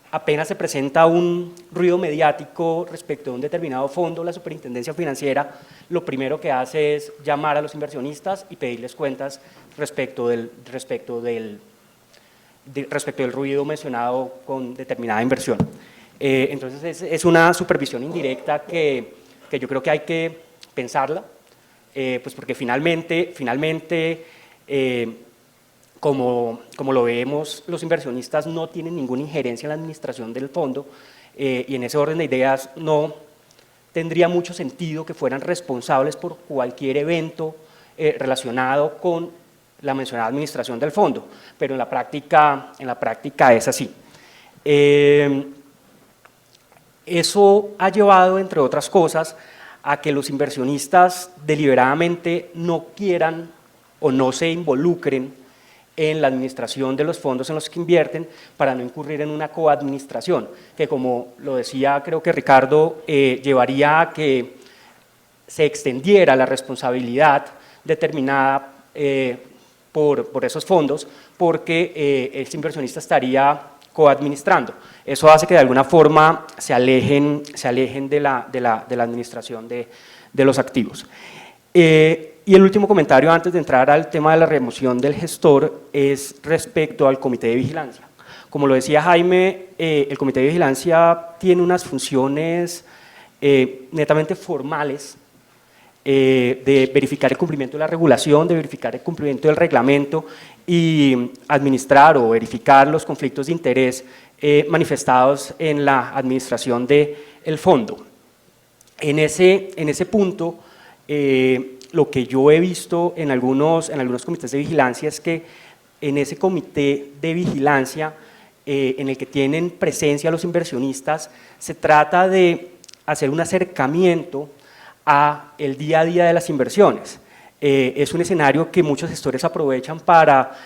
apenas se presenta un ruido mediático respecto a un determinado fondo, la superintendencia financiera lo primero que hace es llamar a los inversionistas y pedirles cuentas respecto del ruido mencionado con determinada inversión. Entonces es una supervisión indirecta que yo creo que hay que pensarla, pues porque finalmente como lo vemos, los inversionistas no tienen ninguna injerencia en la administración del fondo, y en ese orden de ideas no tendría mucho sentido que fueran responsables por cualquier evento relacionado con la mencionada administración del fondo, pero en la práctica es así. Eso ha llevado, entre otras cosas, a que los inversionistas deliberadamente no quieran o no se involucren en la administración de los fondos en los que invierten para no incurrir en una coadministración, que como lo decía creo que Ricardo, llevaría a que se extendiera la responsabilidad determinada por esos fondos, porque ese inversionista estaría coadministrando. Eso hace que de alguna forma se alejen de la administración de los activos. Y el último comentario antes de entrar al tema de la remoción del gestor es respecto al comité de vigilancia. Como lo decía Jaime, el comité de vigilancia tiene unas funciones netamente formales, de verificar el cumplimiento de la regulación, de verificar el cumplimiento del reglamento y administrar o verificar los conflictos de interés manifestados en la administración del fondo. En ese punto, lo que yo he visto en algunos comités de vigilancia es que en ese comité de vigilancia en el que tienen presencia los inversionistas, se trata de hacer un acercamiento a el día a día de las inversiones. Es un escenario que muchos gestores aprovechan para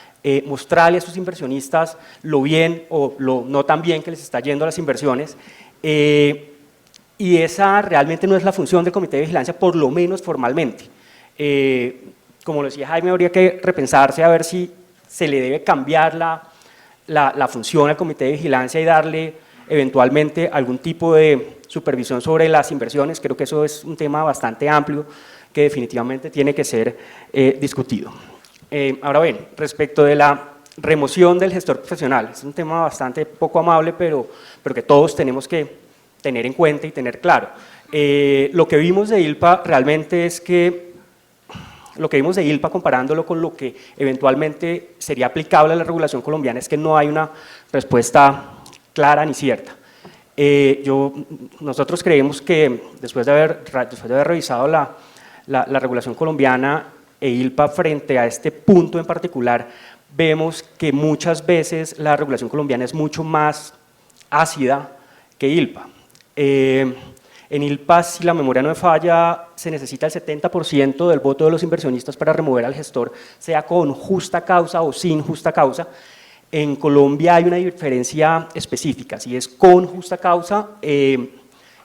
mostrarle a sus inversionistas lo bien o lo no tan bien que les está yendo a las inversiones, y esa realmente no es la función del comité de vigilancia, por lo menos formalmente. Como lo decía Jaime, habría que repensarse a ver si se le debe cambiar la función al comité de vigilancia y darle eventualmente algún tipo de supervisión sobre las inversiones. Creo que eso es un tema bastante amplio que definitivamente tiene que ser discutido. Ahora bien, respecto de la remoción del gestor profesional, es un tema bastante poco amable, pero que todos tenemos que tener en cuenta y tener claro. Lo que vimos de ILPA realmente es que, lo que vimos de ILPA comparándolo con lo que eventualmente sería aplicable a la regulación colombiana, es que no hay una respuesta clara ni cierta. Nosotros creemos que después de haber revisado la regulación colombiana e ILPA frente a este punto en particular, vemos que muchas veces la regulación colombiana es mucho más ácida que ILPA. En ILPA, si la memoria no me falla, se necesita el 70% del voto de los inversionistas para remover al gestor, sea con justa causa o sin justa causa. En Colombia hay una diferencia específica, si es con justa causa, el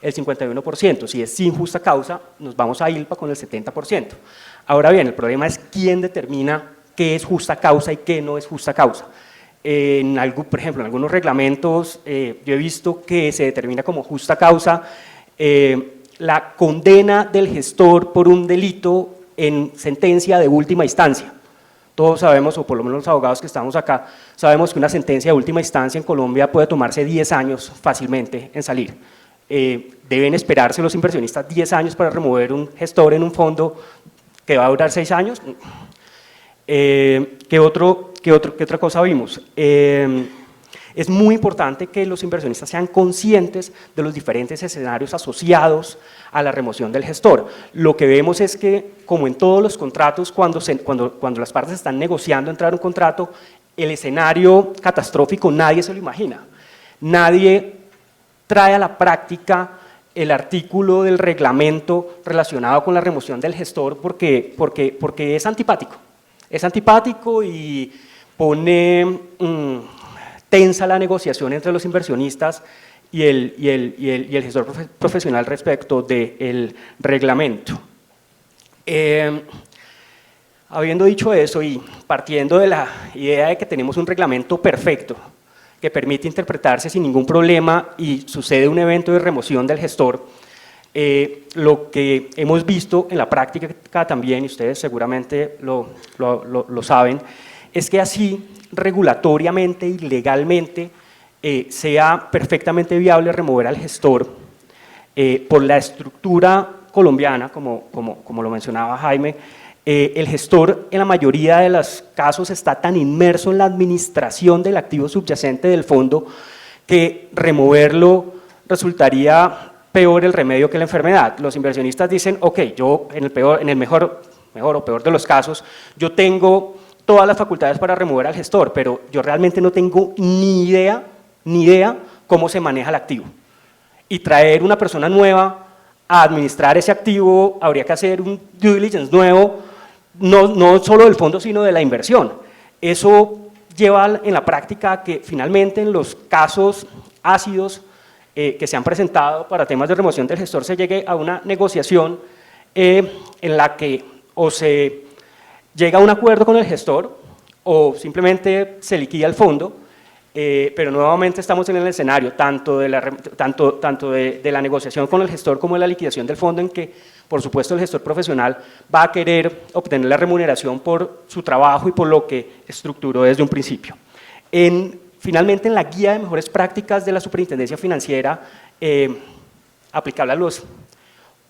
51%, si es sin justa causa, nos vamos a ILPA con el 70%. Ahora bien, el problema es quién determina qué es justa causa y qué no es justa causa. Por ejemplo, en algunos reglamentos yo he visto que se determina como justa causa la condena del gestor por un delito en sentencia de última instancia. Todos sabemos, o por lo menos los abogados que estamos acá, sabemos que una sentencia de última instancia en Colombia puede tomarse 10 años fácilmente en salir. Deben esperarse los inversionistas 10 años para remover un gestor en un fondo que va a durar 6 años. ¿Qué otra cosa vimos? Es muy importante que los inversionistas sean conscientes de los diferentes escenarios asociados a la remoción del gestor. Lo que vemos es que, como en todos los contratos, cuando las partes están negociando entrar a un contrato, el escenario catastrófico nadie se lo imagina. Nadie trae a la práctica el artículo del reglamento relacionado con la remoción del gestor porque es antipático. Es antipático y pone tensa la negociación entre los inversionistas y el gestor profesional respecto del reglamento. Habiendo dicho eso y partiendo de la idea de que tenemos un reglamento perfecto que permite interpretarse sin ningún problema y sucede un evento de remoción del gestor, lo que hemos visto en la práctica también, y ustedes seguramente lo saben, es que así regulatoriamente y legalmente sea perfectamente viable remover al gestor por la estructura colombiana, como lo mencionaba Jaime. El gestor en la mayoría de los casos está tan inmerso en la administración del activo subyacente del fondo que removerlo resultaría peor el remedio que la enfermedad. Los inversionistas dicen, ok, yo en el mejor o peor de los casos, yo tengo todas las facultades para remover al gestor, pero yo realmente no tengo ni idea cómo se maneja el activo. Y traer una persona nueva a administrar ese activo, habría que hacer un due diligence nuevo, no solo del fondo, sino de la inversión. Eso lleva en la práctica a que finalmente en los casos ácidos que se han presentado para temas de remoción del gestor se llegue a una negociación en la que o se llega a un acuerdo con el gestor o simplemente se liquida el fondo, pero nuevamente estamos en el escenario tanto de la negociación con el gestor como de la liquidación del fondo, en que por supuesto el gestor profesional va a querer obtener la remuneración por su trabajo y por lo que estructuró desde un principio. Finalmente, en la guía de mejores prácticas de la Superintendencia Financiera, aplicable a los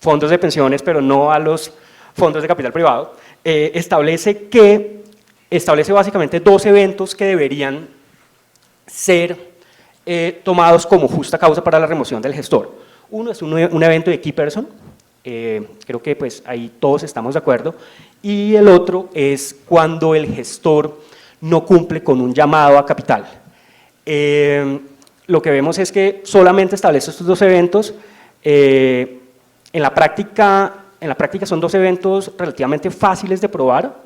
fondos de pensiones, pero no a los fondos de capital privado, establece básicamente 2 eventos que deberían ser tomados como justa causa para la remoción del gestor. Uno es un evento de key person, creo que pues ahí todos estamos de acuerdo, y el otro es cuando el gestor no cumple con un llamado a capital. Lo que vemos es que solamente establece estos 2 eventos. En la práctica son 2 eventos relativamente fáciles de probar,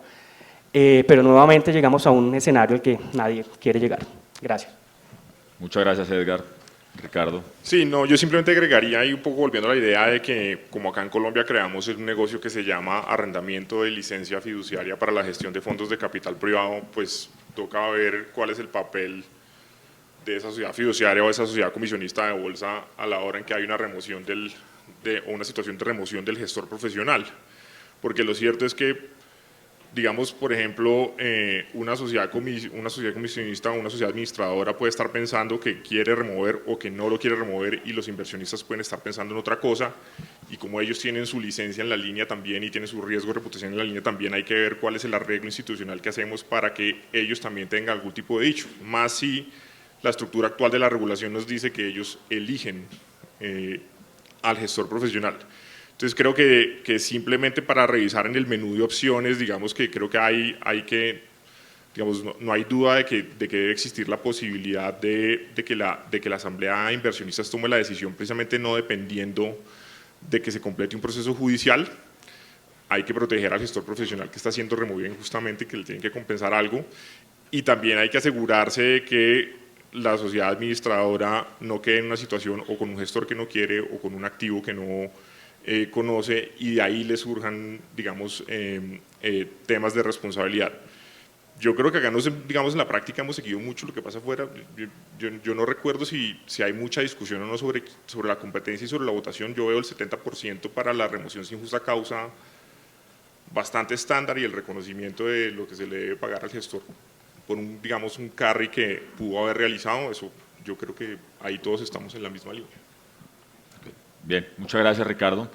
pero nuevamente llegamos a un escenario al que nadie quiere llegar. Gracias. Muchas gracias, Edgar. Ricardo. Sí, no, yo simplemente agregaría ahí un poco volviendo a la idea de que como acá en Colombia creamos un negocio que se llama arrendamiento de licencia fiduciaria para la gestión de fondos de capital privado, pues toca ver cuál es el papel de esa sociedad fiduciaria o esa sociedad comisionista de bolsa a la hora en que hay una remoción o una situación de remoción del gestor profesional, porque lo cierto es que digamos, por ejemplo, una sociedad comisionista o una sociedad administradora puede estar pensando que quiere remover o que no lo quiere remover, y los inversionistas pueden estar pensando en otra cosa, y como ellos tienen su licencia en la línea también y tienen su riesgo de reputación en la línea también, hay que ver cuál es el arreglo institucional que hacemos para que ellos también tengan algún tipo de dicho, más si la estructura actual de la regulación nos dice que ellos eligen al gestor profesional. Entonces creo que simplemente para revisar en el menú de opciones, digamos que creo que hay que, digamos, no hay duda de que debe existir la posibilidad de que la asamblea de inversionistas tome la decisión precisamente no dependiendo de que se complete un proceso judicial. Hay que proteger al gestor profesional que está siendo removido injustamente, que le tienen que compensar algo, y también hay que asegurarse de que la sociedad administradora no quede en una situación o con un gestor que no quiere o con un activo que no conoce, y de ahí le surjan, digamos, temas de responsabilidad. Yo creo que acá, digamos, en la práctica hemos seguido mucho lo que pasa afuera. Yo no recuerdo si hay mucha discusión o no sobre la competencia y sobre la votación. Yo veo el 70% para la remoción sin justa causa bastante estándar, y el reconocimiento de lo que se le debe pagar al gestor por digamos, un carry que pudo haber realizado. Eso, yo creo que ahí todos estamos en la misma línea. Bien, muchas gracias, Ricardo.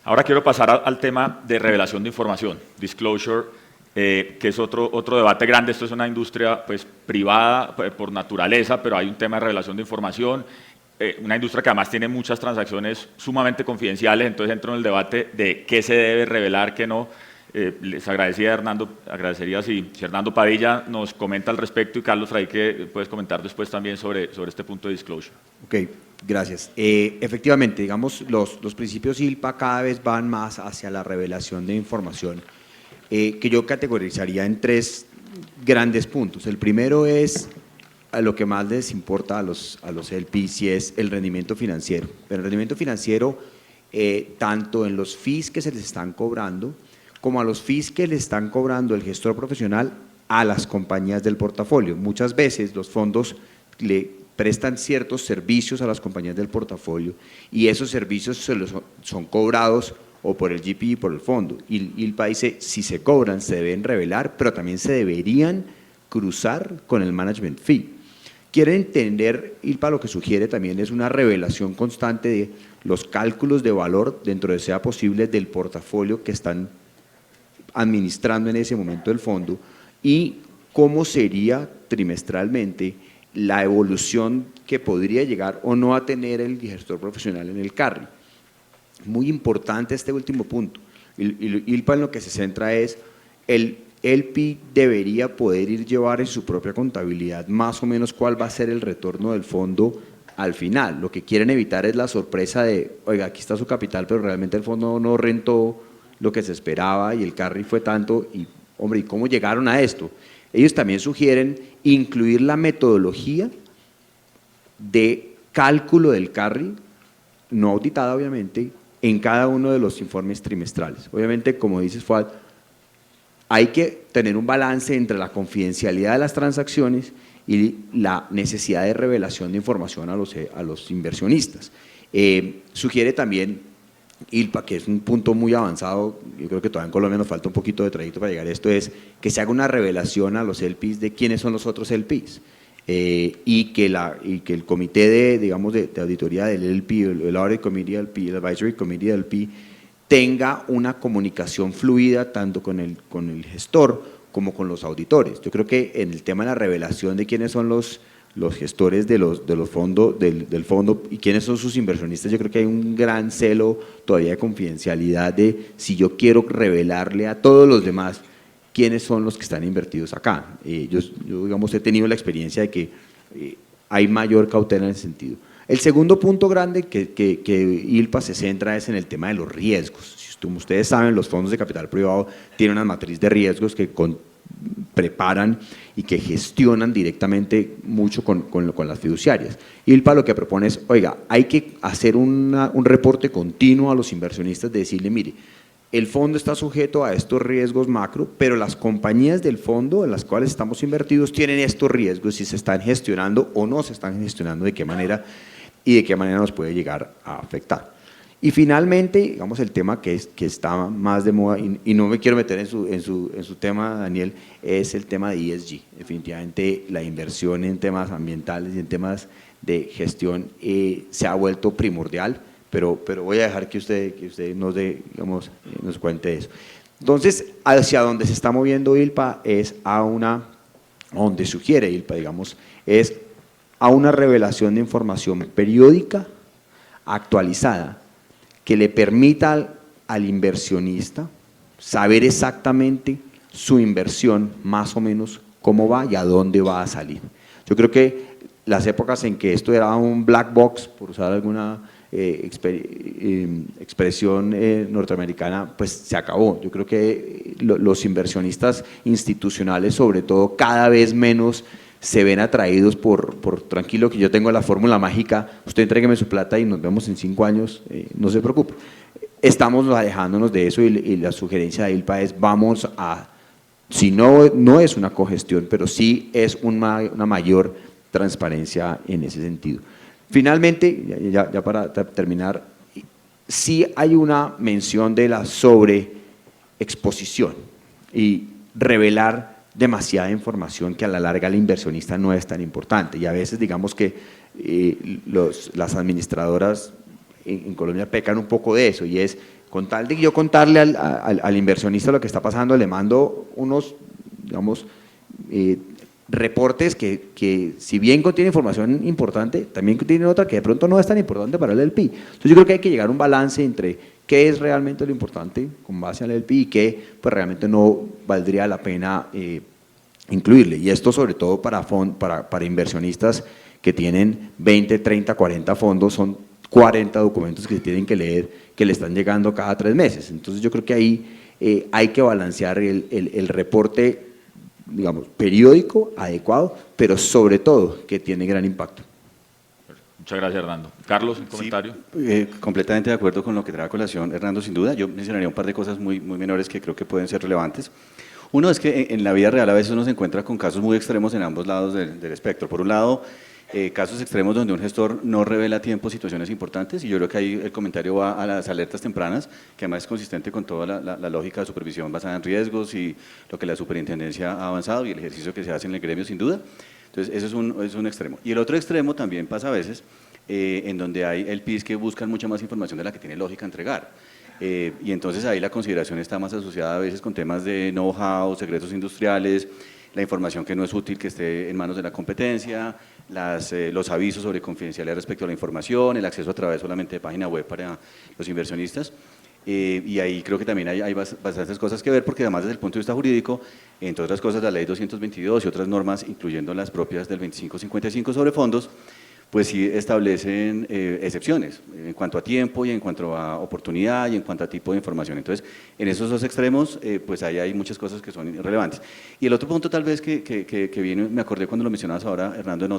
Ahora quiero pasar al tema de revelación de información, disclosure, que es otro debate grande. Esto es una industria pues, privada por naturaleza, pero hay un tema de revelación de información, una industria que además tiene muchas transacciones sumamente confidenciales, entonces entro en el debate de qué se debe revelar, qué no. Les agradecería si Hernando Padilla nos comenta al respecto, y Carlos Frey, que puedes comentar después también sobre este punto de disclosure. Ok, gracias. Efectivamente, digamos, los principios ILPA cada vez van más hacia la revelación de información, que yo categorizaría en 3 grandes puntos. El primero es a lo que más les importa a los LPs, y es el rendimiento financiero. El rendimiento financiero, tanto en los fees que se les están cobrando, como a los fees que le están cobrando el gestor profesional a las compañías del portafolio. Muchas veces los fondos le prestan ciertos servicios a las compañías del portafolio, y esos servicios son cobrados o por el GP y por el fondo. Y el país dice, si se cobran, se deben revelar, pero también se deberían cruzar con el management fee. quiere entender, ILPA lo que sugiere también es una revelación constante de los cálculos de valor dentro de sea posible del portafolio que están administrando en ese momento el fondo y cómo sería trimestralmente la evolución que podría llegar o no a tener el gestor profesional en el carry. Muy importante este último punto. ILPA en lo que se centra es el LP debería poder llevar en su propia contabilidad más o menos cuál va a ser el retorno del fondo al final. Lo que quieren evitar es la sorpresa de, oiga, aquí está su capital, pero realmente el fondo no rentó lo que se esperaba y el carry fue tanto, y hombre, ¿y cómo llegaron a esto? Ellos también sugieren incluir la metodología de cálculo del carry, no auditada obviamente, en cada uno de los informes trimestrales. Obviamente, como dices, Fuad, hay que tener un balance entre la confidencialidad de las transacciones y la necesidad de revelación de información a los inversionistas. Sugiere también ILPA, que es un punto muy avanzado, yo creo que todavía en Colombia nos falta un poquito de trayecto para llegar a esto, es que se haga una revelación a los LPs de quiénes son los otros LPs. Y que el comité de auditoría del LP, el Audit Committee del LP, el Advisory Committee del LP, tenga una comunicación fluida tanto con el gestor como con los auditores. Yo creo que en el tema de la revelación de quiénes son los gestores del fondo y quiénes son sus inversionistas, yo creo que hay un gran celo todavía de confidencialidad de si yo quiero revelarle a todos los demás quiénes son los que están invertidos acá. Yo digamos, he tenido la experiencia de que hay mayor cautela en ese sentido. El segundo punto grande que ILPA se centra es en el tema de los riesgos. Como ustedes saben, los fondos de capital privado tienen una matriz de riesgos que preparan y que gestionan directamente mucho con las fiduciarias. ILPA lo que propone es, oiga, hay que hacer un reporte continuo a los inversionistas de decirle, mire, el fondo está sujeto a estos riesgos macro, pero las compañías del fondo en las cuales estamos invertidos tienen estos riesgos, si se están gestionando o no se están gestionando, de qué manera y de qué manera nos puede llegar a afectar. Y finalmente, digamos, el tema que está más de moda, y no me quiero meter en su tema, Daniel, es el tema de ESG. Definitivamente la inversión en temas ambientales y en temas de gestión se ha vuelto primordial, pero voy a dejar que usted nos cuente eso. Entonces, hacia donde se está moviendo ILPA es donde sugiere ILPA, digamos, es a una revelación de información periódica, actualizada, que le permita al inversionista saber exactamente su inversión, más o menos cómo va y a dónde va a salir. Yo creo que las épocas en que esto era un black box, por usar alguna expresión norteamericana, pues se acabó. Yo creo que los inversionistas institucionales, sobre todo, cada vez menos se ven atraídos por tranquilo, que yo tengo la fórmula mágica, usted entrégueme su plata y nos vemos en 5 años, no se preocupe. Estamos alejándonos de eso y la sugerencia de ILPA es vamos a, si no es una cogestión, pero sí es una mayor transparencia en ese sentido. Finalmente, ya para terminar, sí hay una mención de la sobreexposición y revelar demasiada información que a la larga al inversionista no es tan importante, y a veces digamos que las administradoras en Colombia pecan un poco de eso, y es con tal de yo contarle al inversionista lo que está pasando, le mando unos, digamos, reportes que si bien contienen información importante, también contienen otra que de pronto no es tan importante para el LP. Entonces yo creo que hay que llegar a un balance entre qué es realmente lo importante con base al LP y qué pues realmente no valdría la pena incluirle. Y esto sobre todo para inversionistas que tienen 20, 30, 40 fondos, son 40 documentos que se tienen que leer, que le están llegando cada 3 meses. Entonces yo creo que ahí hay que balancear el reporte, digamos, periódico, adecuado, pero sobre todo que tiene gran impacto. Muchas gracias, Hernando. Carlos, un comentario. Sí, completamente de acuerdo con lo que trae a colación Hernando, sin duda. Yo mencionaría un par de cosas muy menores que creo que pueden ser relevantes. Uno es que en la vida real a veces uno se encuentra con casos muy extremos en ambos lados del espectro. Por un lado, casos extremos donde un gestor no revela a tiempo situaciones importantes, y yo creo que ahí el comentario va a las alertas tempranas, que además es consistente con toda la lógica de supervisión basada en riesgos y lo que la superintendencia ha avanzado y el ejercicio que se hace en el gremio, sin duda. Entonces, eso es un extremo. Y el otro extremo también pasa a veces, en donde hay LPs que buscan mucha más información de la que tiene lógica entregar. Y entonces ahí la consideración está más asociada a veces con temas de know-how, secretos industriales, la información que no es útil que esté en manos de la competencia, los avisos sobre confidencialidad respecto a la información, el acceso a través solamente de página web para los inversionistas. Y ahí creo que también hay bastantes cosas que ver, porque además desde el punto de vista jurídico, entre otras cosas la ley 222 y otras normas, incluyendo las propias del 2555 sobre fondos, pues sí establecen excepciones en cuanto a tiempo y en cuanto a oportunidad y en cuanto a tipo de información. Entonces, en esos dos extremos, pues ahí hay muchas cosas que son relevantes. Y el otro punto tal vez que viene, me acordé cuando lo mencionabas ahora, Hernando, en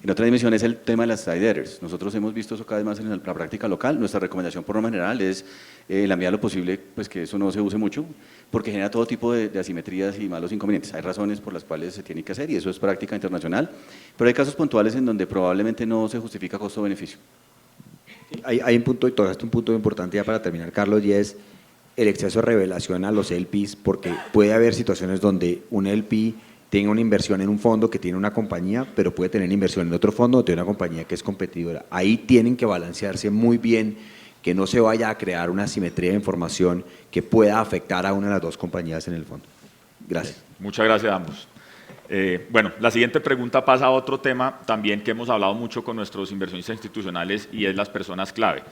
otra dimensión, es el tema de las side headers. Nosotros hemos visto eso cada vez más en la práctica local. Nuestra recomendación por norma general es, en la medida de lo posible, pues que eso no se use mucho, porque genera todo tipo de asimetrías y malos inconvenientes. Hay razones por las cuales se tiene que hacer y eso es práctica internacional, pero hay casos puntuales en donde probablemente no se justifica costo-beneficio. Hay un punto, y tocaste un punto importante ya para terminar, Carlos, y es el exceso de revelación a los LPs, porque puede haber situaciones donde un LP tenga una inversión en un fondo que tiene una compañía, pero puede tener inversión en otro fondo donde tiene una compañía que es competidora. Ahí tienen que balancearse muy bien, que no se vaya a crear una asimetría de información que pueda afectar a una de las dos compañías en el fondo. Gracias. Muchas gracias a ambos. Bueno, la siguiente pregunta pasa a otro tema también que hemos hablado mucho con nuestros inversionistas institucionales y es las personas clave.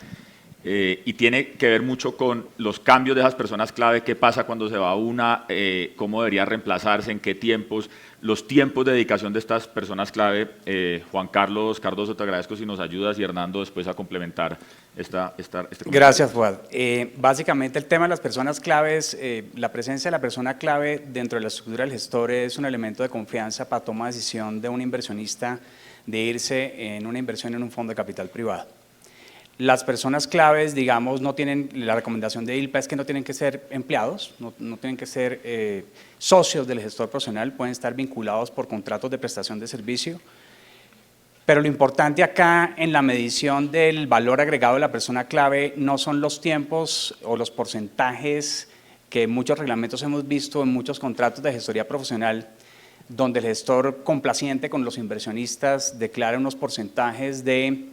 Y tiene que ver mucho con los cambios de esas personas clave, qué pasa cuando se va una, cómo debería reemplazarse, en qué tiempos, los tiempos de dedicación de estas personas clave. Juan Carlos Cardoso, te agradezco si nos ayudas y Hernando después a complementar este comentario. Gracias, Fuad. Básicamente el tema de las personas claves, la presencia de la persona clave dentro de la estructura del gestor es un elemento de confianza para toma de decisión de un inversionista de irse en una inversión en un fondo de capital privado. Las personas claves, digamos, no tienen, la recomendación de ILPA es que no tienen que ser empleados, no tienen que ser socios del gestor profesional, pueden estar vinculados por contratos de prestación de servicio, pero lo importante acá en la medición del valor agregado de la persona clave no son los tiempos o los porcentajes que en muchos reglamentos hemos visto en muchos contratos de gestoría profesional, donde el gestor complaciente con los inversionistas declara unos porcentajes de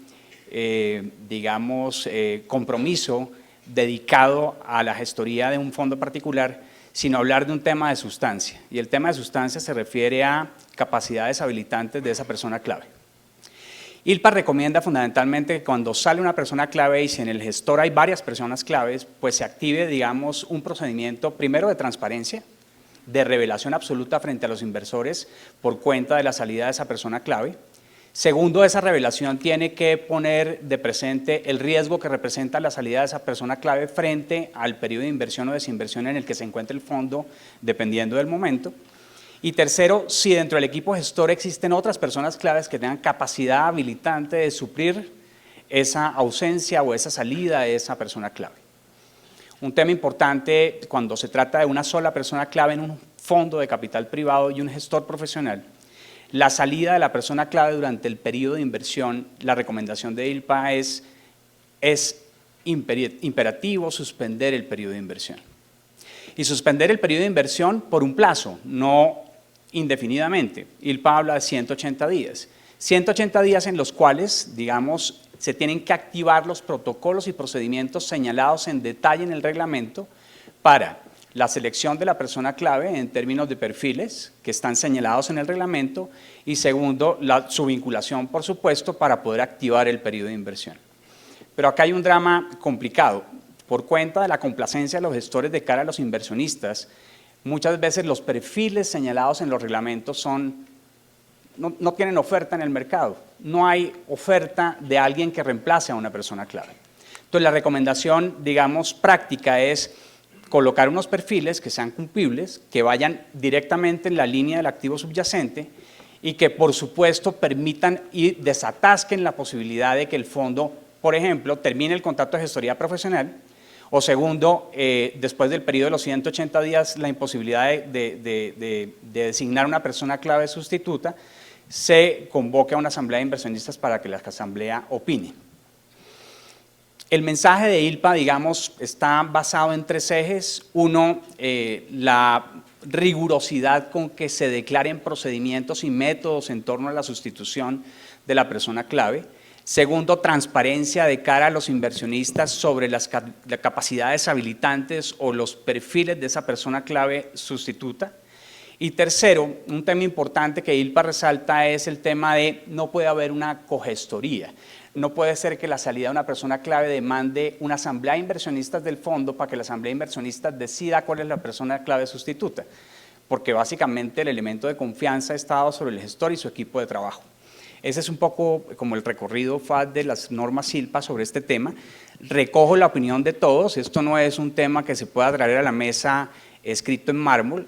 compromiso dedicado a la gestoría de un fondo particular, sino hablar de un tema de sustancia. Y el tema de sustancia se refiere a capacidades habilitantes de esa persona clave. ILPA recomienda fundamentalmente que cuando sale una persona clave y si en el gestor hay varias personas claves, pues se active, digamos, un procedimiento primero de transparencia, de revelación absoluta frente a los inversores por cuenta de la salida de esa persona clave. Segundo, esa revelación tiene que poner de presente el riesgo que representa la salida de esa persona clave frente al periodo de inversión o desinversión en el que se encuentre el fondo, dependiendo del momento. Y tercero, si dentro del equipo gestor existen otras personas claves que tengan capacidad habilitante de suplir esa ausencia o esa salida de esa persona clave. Un tema importante cuando se trata de una sola persona clave en un fondo de capital privado y un gestor profesional, la salida de la persona clave durante el periodo de inversión, la recomendación de ILPA es imperativo suspender el periodo de inversión. Y suspender el periodo de inversión por un plazo, no indefinidamente. ILPA habla de 180 días. 180 días en los cuales, digamos, se tienen que activar los protocolos y procedimientos señalados en detalle en el reglamento para la selección de la persona clave en términos de perfiles que están señalados en el reglamento y segundo, su vinculación, por supuesto, para poder activar el periodo de inversión. Pero acá hay un drama complicado. Por cuenta de la complacencia de los gestores de cara a los inversionistas, muchas veces los perfiles señalados en los reglamentos no tienen oferta en el mercado. No hay oferta de alguien que reemplace a una persona clave. Entonces, la recomendación, digamos, práctica es colocar unos perfiles que sean cumplibles, que vayan directamente en la línea del activo subyacente y que, por supuesto, permitan y desatasquen la posibilidad de que el fondo, por ejemplo, termine el contrato de gestoría profesional o segundo, después del periodo de los 180 días, la imposibilidad de designar una persona clave sustituta, se convoque a una asamblea de inversionistas para que la asamblea opine. El mensaje de ILPA, digamos, está basado en tres ejes. Uno, la rigurosidad con que se declaren procedimientos y métodos en torno a la sustitución de la persona clave. Segundo, transparencia de cara a los inversionistas sobre las capacidades habilitantes o los perfiles de esa persona clave sustituta. Y tercero, un tema importante que ILPA resalta es el tema de no puede haber una cogestoría. No puede ser que la salida de una persona clave demande una asamblea de inversionistas del fondo para que la asamblea de inversionistas decida cuál es la persona clave sustituta, porque básicamente el elemento de confianza está dado sobre el gestor y su equipo de trabajo. Ese es un poco como el recorrido FAD de las normas SILPA sobre este tema. Recojo la opinión de todos, esto no es un tema que se pueda traer a la mesa escrito en mármol.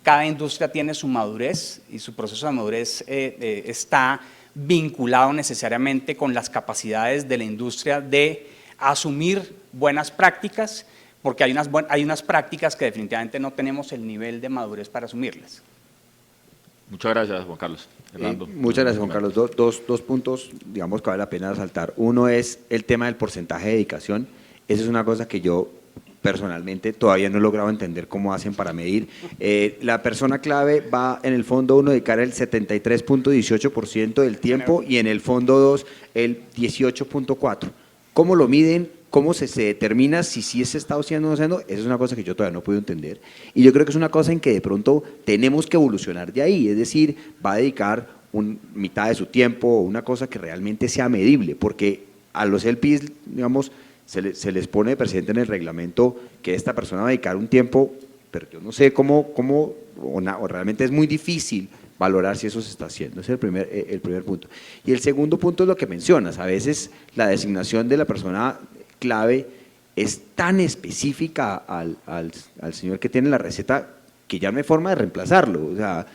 Cada industria tiene su madurez y su proceso de madurez está vinculado necesariamente con las capacidades de la industria de asumir buenas prácticas, porque hay unas prácticas que definitivamente no tenemos el nivel de madurez para asumirlas. Muchas gracias, Juan Carlos. Fernando. Muchas gracias, Juan Carlos. Dos puntos, digamos, que vale la pena resaltar. Uno es el tema del porcentaje de dedicación. Esa es una cosa que yo personalmente todavía no he logrado entender cómo hacen para medir. La persona clave va en el fondo 1 dedicar el 73.18% del tiempo y en el fondo 2 el 18.4%. ¿Cómo lo miden? ¿Cómo se determina si sí se está haciendo o no haciendo? Esa es una cosa que yo todavía no puedo entender. Y yo creo que es una cosa en que de pronto tenemos que evolucionar de ahí. Es decir, va a dedicar mitad de su tiempo o una cosa que realmente sea medible, porque a los LPs, digamos, se les pone de presidente en el reglamento que esta persona va a dedicar un tiempo, pero yo no sé cómo o realmente es muy difícil valorar si eso se está haciendo. Ese es el primer punto. Y el segundo punto es lo que mencionas. A veces la designación de la persona clave es tan específica al señor que tiene la receta que ya no hay forma de reemplazarlo. O sea,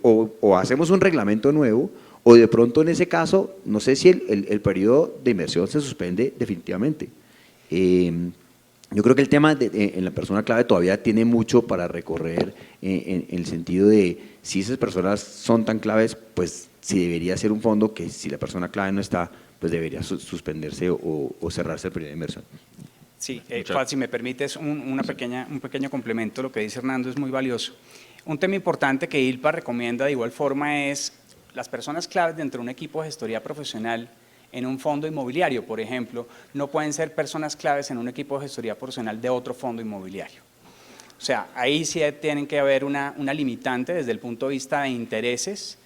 o hacemos un reglamento nuevo, o de pronto en ese caso, no sé si el periodo de inversión se suspende definitivamente. Yo creo que el tema en la persona clave todavía tiene mucho para recorrer en el sentido de si esas personas son tan claves, pues si debería ser un fondo que si la persona clave no está, pues debería suspenderse o cerrarse el periodo de inversión. Sí, Fad, si me permites un pequeño complemento, lo que dice Hernando es muy valioso. Un tema importante que ILPA recomienda de igual forma es las personas claves dentro de un equipo de gestoría profesional en un fondo inmobiliario, por ejemplo, no pueden ser personas claves en un equipo de gestoría profesional de otro fondo inmobiliario. O sea, ahí sí tienen que haber una limitante desde el punto de vista de intereses,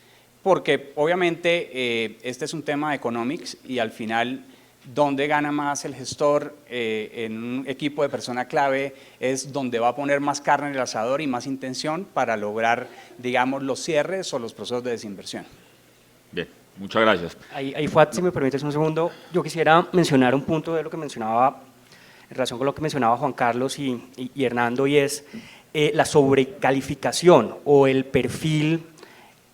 porque obviamente este es un tema de economics y al final donde gana más el gestor en un equipo de persona clave es donde va a poner más carne en el asador y más intención para lograr, digamos, los cierres o los procesos de desinversión. Bien, muchas gracias. Ahí Fuad, si me permites un segundo, yo quisiera mencionar un punto de lo que mencionaba, en relación con lo que mencionaba Juan Carlos y Hernando, y es la sobrecalificación o el perfil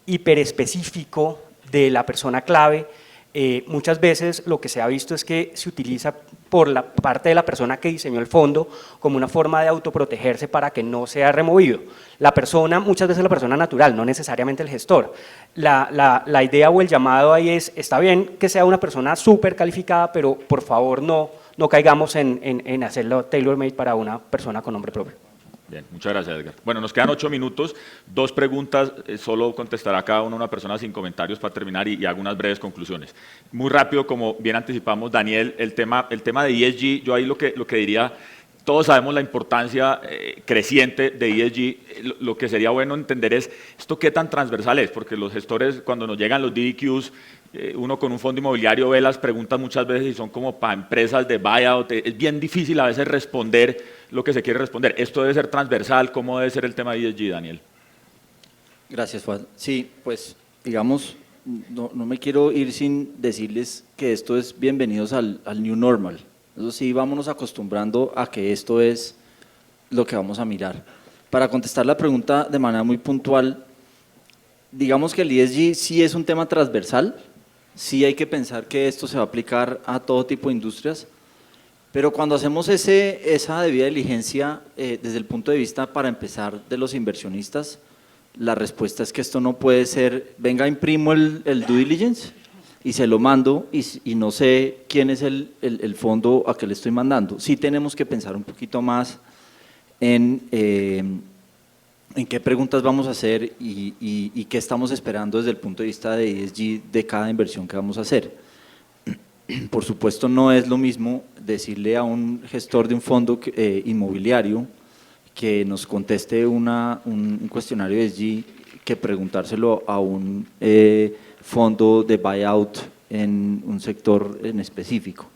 hiperespecífico de la persona clave. Muchas veces lo que se ha visto es que se utiliza por la parte de la persona que diseñó el fondo como una forma de autoprotegerse para que no sea removido. La persona, muchas veces la persona natural, no necesariamente el gestor. La idea o el llamado ahí es, está bien que sea una persona súper calificada, pero por favor no caigamos en hacerlo tailor-made para una persona con nombre propio. Bien, muchas gracias, Edgar. Bueno, nos quedan 8 minutos, 2 preguntas, solo contestará cada una persona sin comentarios para terminar y hago unas breves conclusiones. Muy rápido, como bien anticipamos, Daniel, el tema de ESG, yo ahí lo que diría, todos sabemos la importancia creciente de ESG, lo que sería bueno entender es esto qué tan transversal es, porque los gestores cuando nos llegan los DDQs, uno con un fondo inmobiliario ve las preguntas muchas veces y son como para empresas de buyout, es bien difícil a veces responder lo que se quiere responder. ¿Esto debe ser transversal? ¿Cómo debe ser el tema de ESG, Daniel? Gracias, Juan. Sí, pues digamos, no me quiero ir sin decirles que esto es bienvenidos al new normal. Eso sí, vámonos acostumbrando a que esto es lo que vamos a mirar. Para contestar la pregunta de manera muy puntual, digamos que el ESG sí es un tema transversal, sí hay que pensar que esto se va a aplicar a todo tipo de industrias, pero cuando hacemos esa debida diligencia desde el punto de vista, para empezar, de los inversionistas, la respuesta es que esto no puede ser, venga, imprimo el due diligence y se lo mando y no sé quién es el fondo a que le estoy mandando. Sí tenemos que pensar un poquito más en en qué preguntas vamos a hacer y qué estamos esperando desde el punto de vista de ESG de cada inversión que vamos a hacer. Por supuesto, no es lo mismo decirle a un gestor de un fondo inmobiliario que nos conteste un cuestionario ESG que preguntárselo a un fondo de buyout en un sector en específico.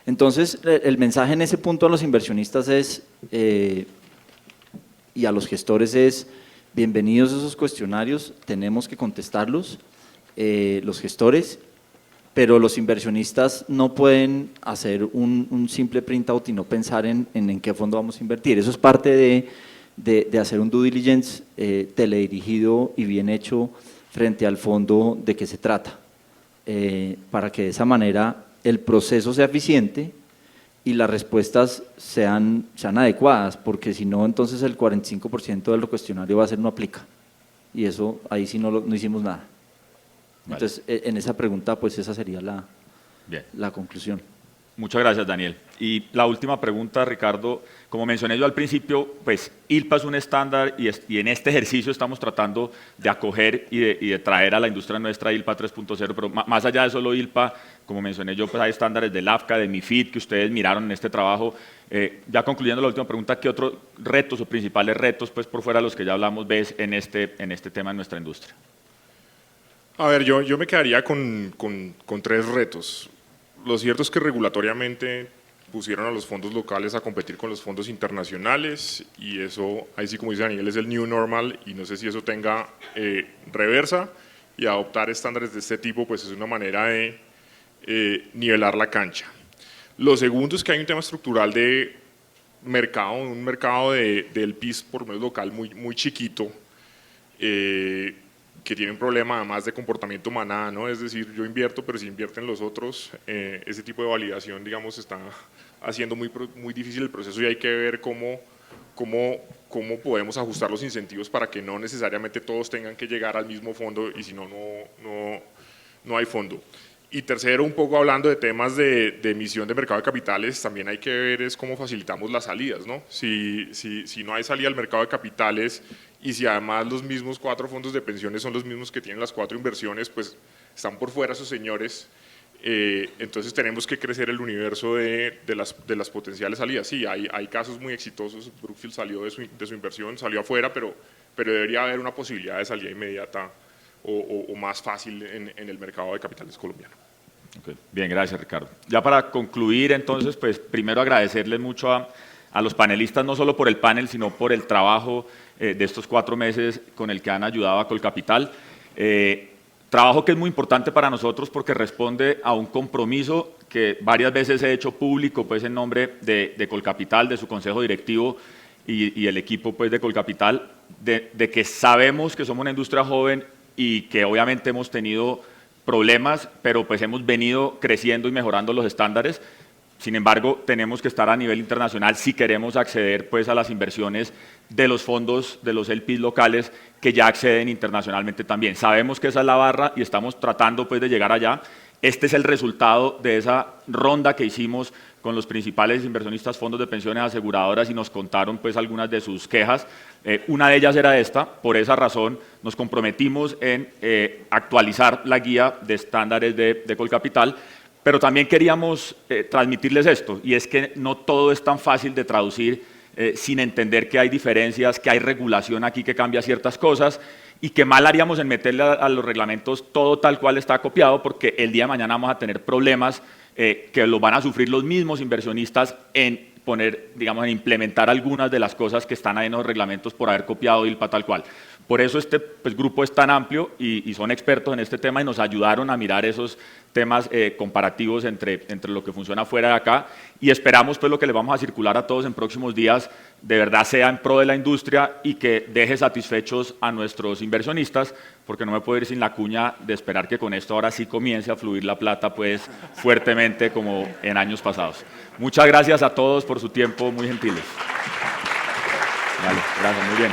Entonces, el mensaje en ese punto a los inversionistas es, y a los gestores es, bienvenidos a esos cuestionarios, tenemos que contestarlos, los gestores, pero los inversionistas no pueden hacer un simple printout y no pensar en qué fondo vamos a invertir. Eso es parte de hacer un due diligence teledirigido y bien hecho frente al fondo de qué se trata, para que de esa manera el proceso sea eficiente y las respuestas sean adecuadas, porque si no, entonces el 45% del cuestionario va a ser no aplica, y eso ahí sí no hicimos nada. Vale. Entonces, en esa pregunta, pues esa sería la conclusión. Muchas gracias, Daniel. Y la última pregunta, Ricardo, como mencioné yo al principio, pues ILPA es un estándar y en este ejercicio estamos tratando de acoger y de traer a la industria nuestra ILPA 3.0, pero más allá de solo ILPA, como mencioné yo, pues hay estándares del AFCA, de MiFID, que ustedes miraron en este trabajo. Ya concluyendo la última pregunta, ¿qué otros retos o principales retos, pues por fuera de los que ya hablamos, ves en este tema en nuestra industria? A ver, yo me quedaría con 3 retos. Lo cierto es que regulatoriamente pusieron a los fondos locales a competir con los fondos internacionales y eso, ahí sí como dice Daniel, es el new normal y no sé si eso tenga reversa, y adoptar estándares de este tipo pues es una manera de nivelar la cancha. Lo segundo es que hay un tema estructural de mercado, un mercado del PIS por medio local muy chiquito, que tiene un problema además de comportamiento manada, ¿no? Es decir, yo invierto, pero si invierten los otros, ese tipo de validación, digamos, está haciendo muy difícil el proceso y hay que ver cómo podemos ajustar los incentivos para que no necesariamente todos tengan que llegar al mismo fondo y si no hay fondo. Y tercero, un poco hablando de temas de emisión de mercado de capitales, también hay que ver es cómo facilitamos las salidas, ¿no? Si no hay salida al mercado de capitales y si además los mismos 4 fondos de pensiones son los mismos que tienen las 4 inversiones, pues están por fuera esos señores, entonces tenemos que crecer el universo de las potenciales salidas. Sí, hay casos muy exitosos, Brookfield salió de su inversión, salió afuera, pero debería haber una posibilidad de salida inmediata o más fácil en el mercado de capitales colombiano. Okay. Bien, gracias, Ricardo. Ya para concluir, entonces, pues primero agradecerles mucho a los panelistas, no solo por el panel, sino por el trabajo de estos 4 meses con el que han ayudado a Colcapital. Trabajo que es muy importante para nosotros porque responde a un compromiso que varias veces he hecho público pues, en nombre de Colcapital, de su consejo directivo y el equipo pues, de Colcapital, de que sabemos que somos una industria joven y que obviamente hemos tenido problemas, pero pues hemos venido creciendo y mejorando los estándares. Sin embargo, tenemos que estar a nivel internacional si queremos acceder pues, a las inversiones de los fondos, de los LPs locales que ya acceden internacionalmente también. Sabemos que esa es la barra y estamos tratando pues, de llegar allá. Este es el resultado de esa ronda que hicimos con los principales inversionistas, fondos de pensiones, aseguradoras, y nos contaron pues, algunas de sus quejas. Una de ellas era esta. Por esa razón nos comprometimos en actualizar la guía de estándares de Colcapital, pero también queríamos transmitirles esto, y es que no todo es tan fácil de traducir sin entender que hay diferencias, que hay regulación aquí que cambia ciertas cosas, y que mal haríamos en meterle a los reglamentos todo tal cual está copiado, porque el día de mañana vamos a tener problemas que los van a sufrir los mismos inversionistas en en implementar algunas de las cosas que están ahí en los reglamentos por haber copiado ILPA tal cual. Por eso este grupo es tan amplio y son expertos en este tema y nos ayudaron a mirar esos temas comparativos entre lo que funciona fuera de acá, y esperamos pues lo que les vamos a circular a todos en próximos días de verdad sea en pro de la industria y que deje satisfechos a nuestros inversionistas, porque no me puedo ir sin la cuña de esperar que con esto ahora sí comience a fluir la plata pues fuertemente como en años pasados. Muchas gracias a todos por su tiempo, muy gentiles. Vale, gracias, muy bien.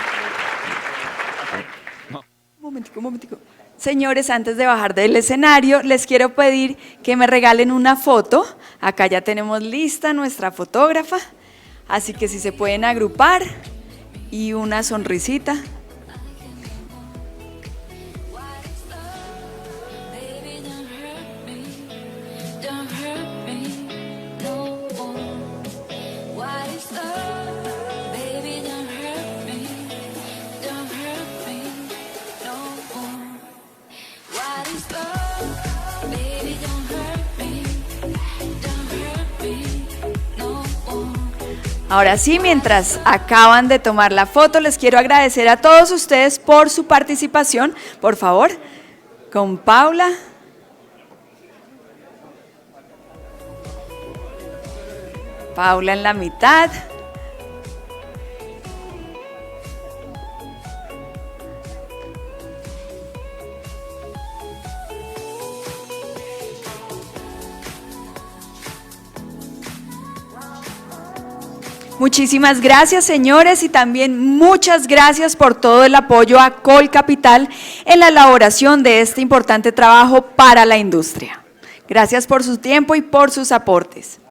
Un momentico. Señores, antes de bajar del escenario, les quiero pedir que me regalen una foto. Acá ya tenemos lista nuestra fotógrafa, así que si se pueden agrupar y una sonrisita. Ahora sí, mientras acaban de tomar la foto, les quiero agradecer a todos ustedes por su participación. Por favor, con Paula. Paula en la mitad. Muchísimas gracias, señores, y también muchas gracias por todo el apoyo a Colcapital en la elaboración de este importante trabajo para la industria. Gracias por su tiempo y por sus aportes.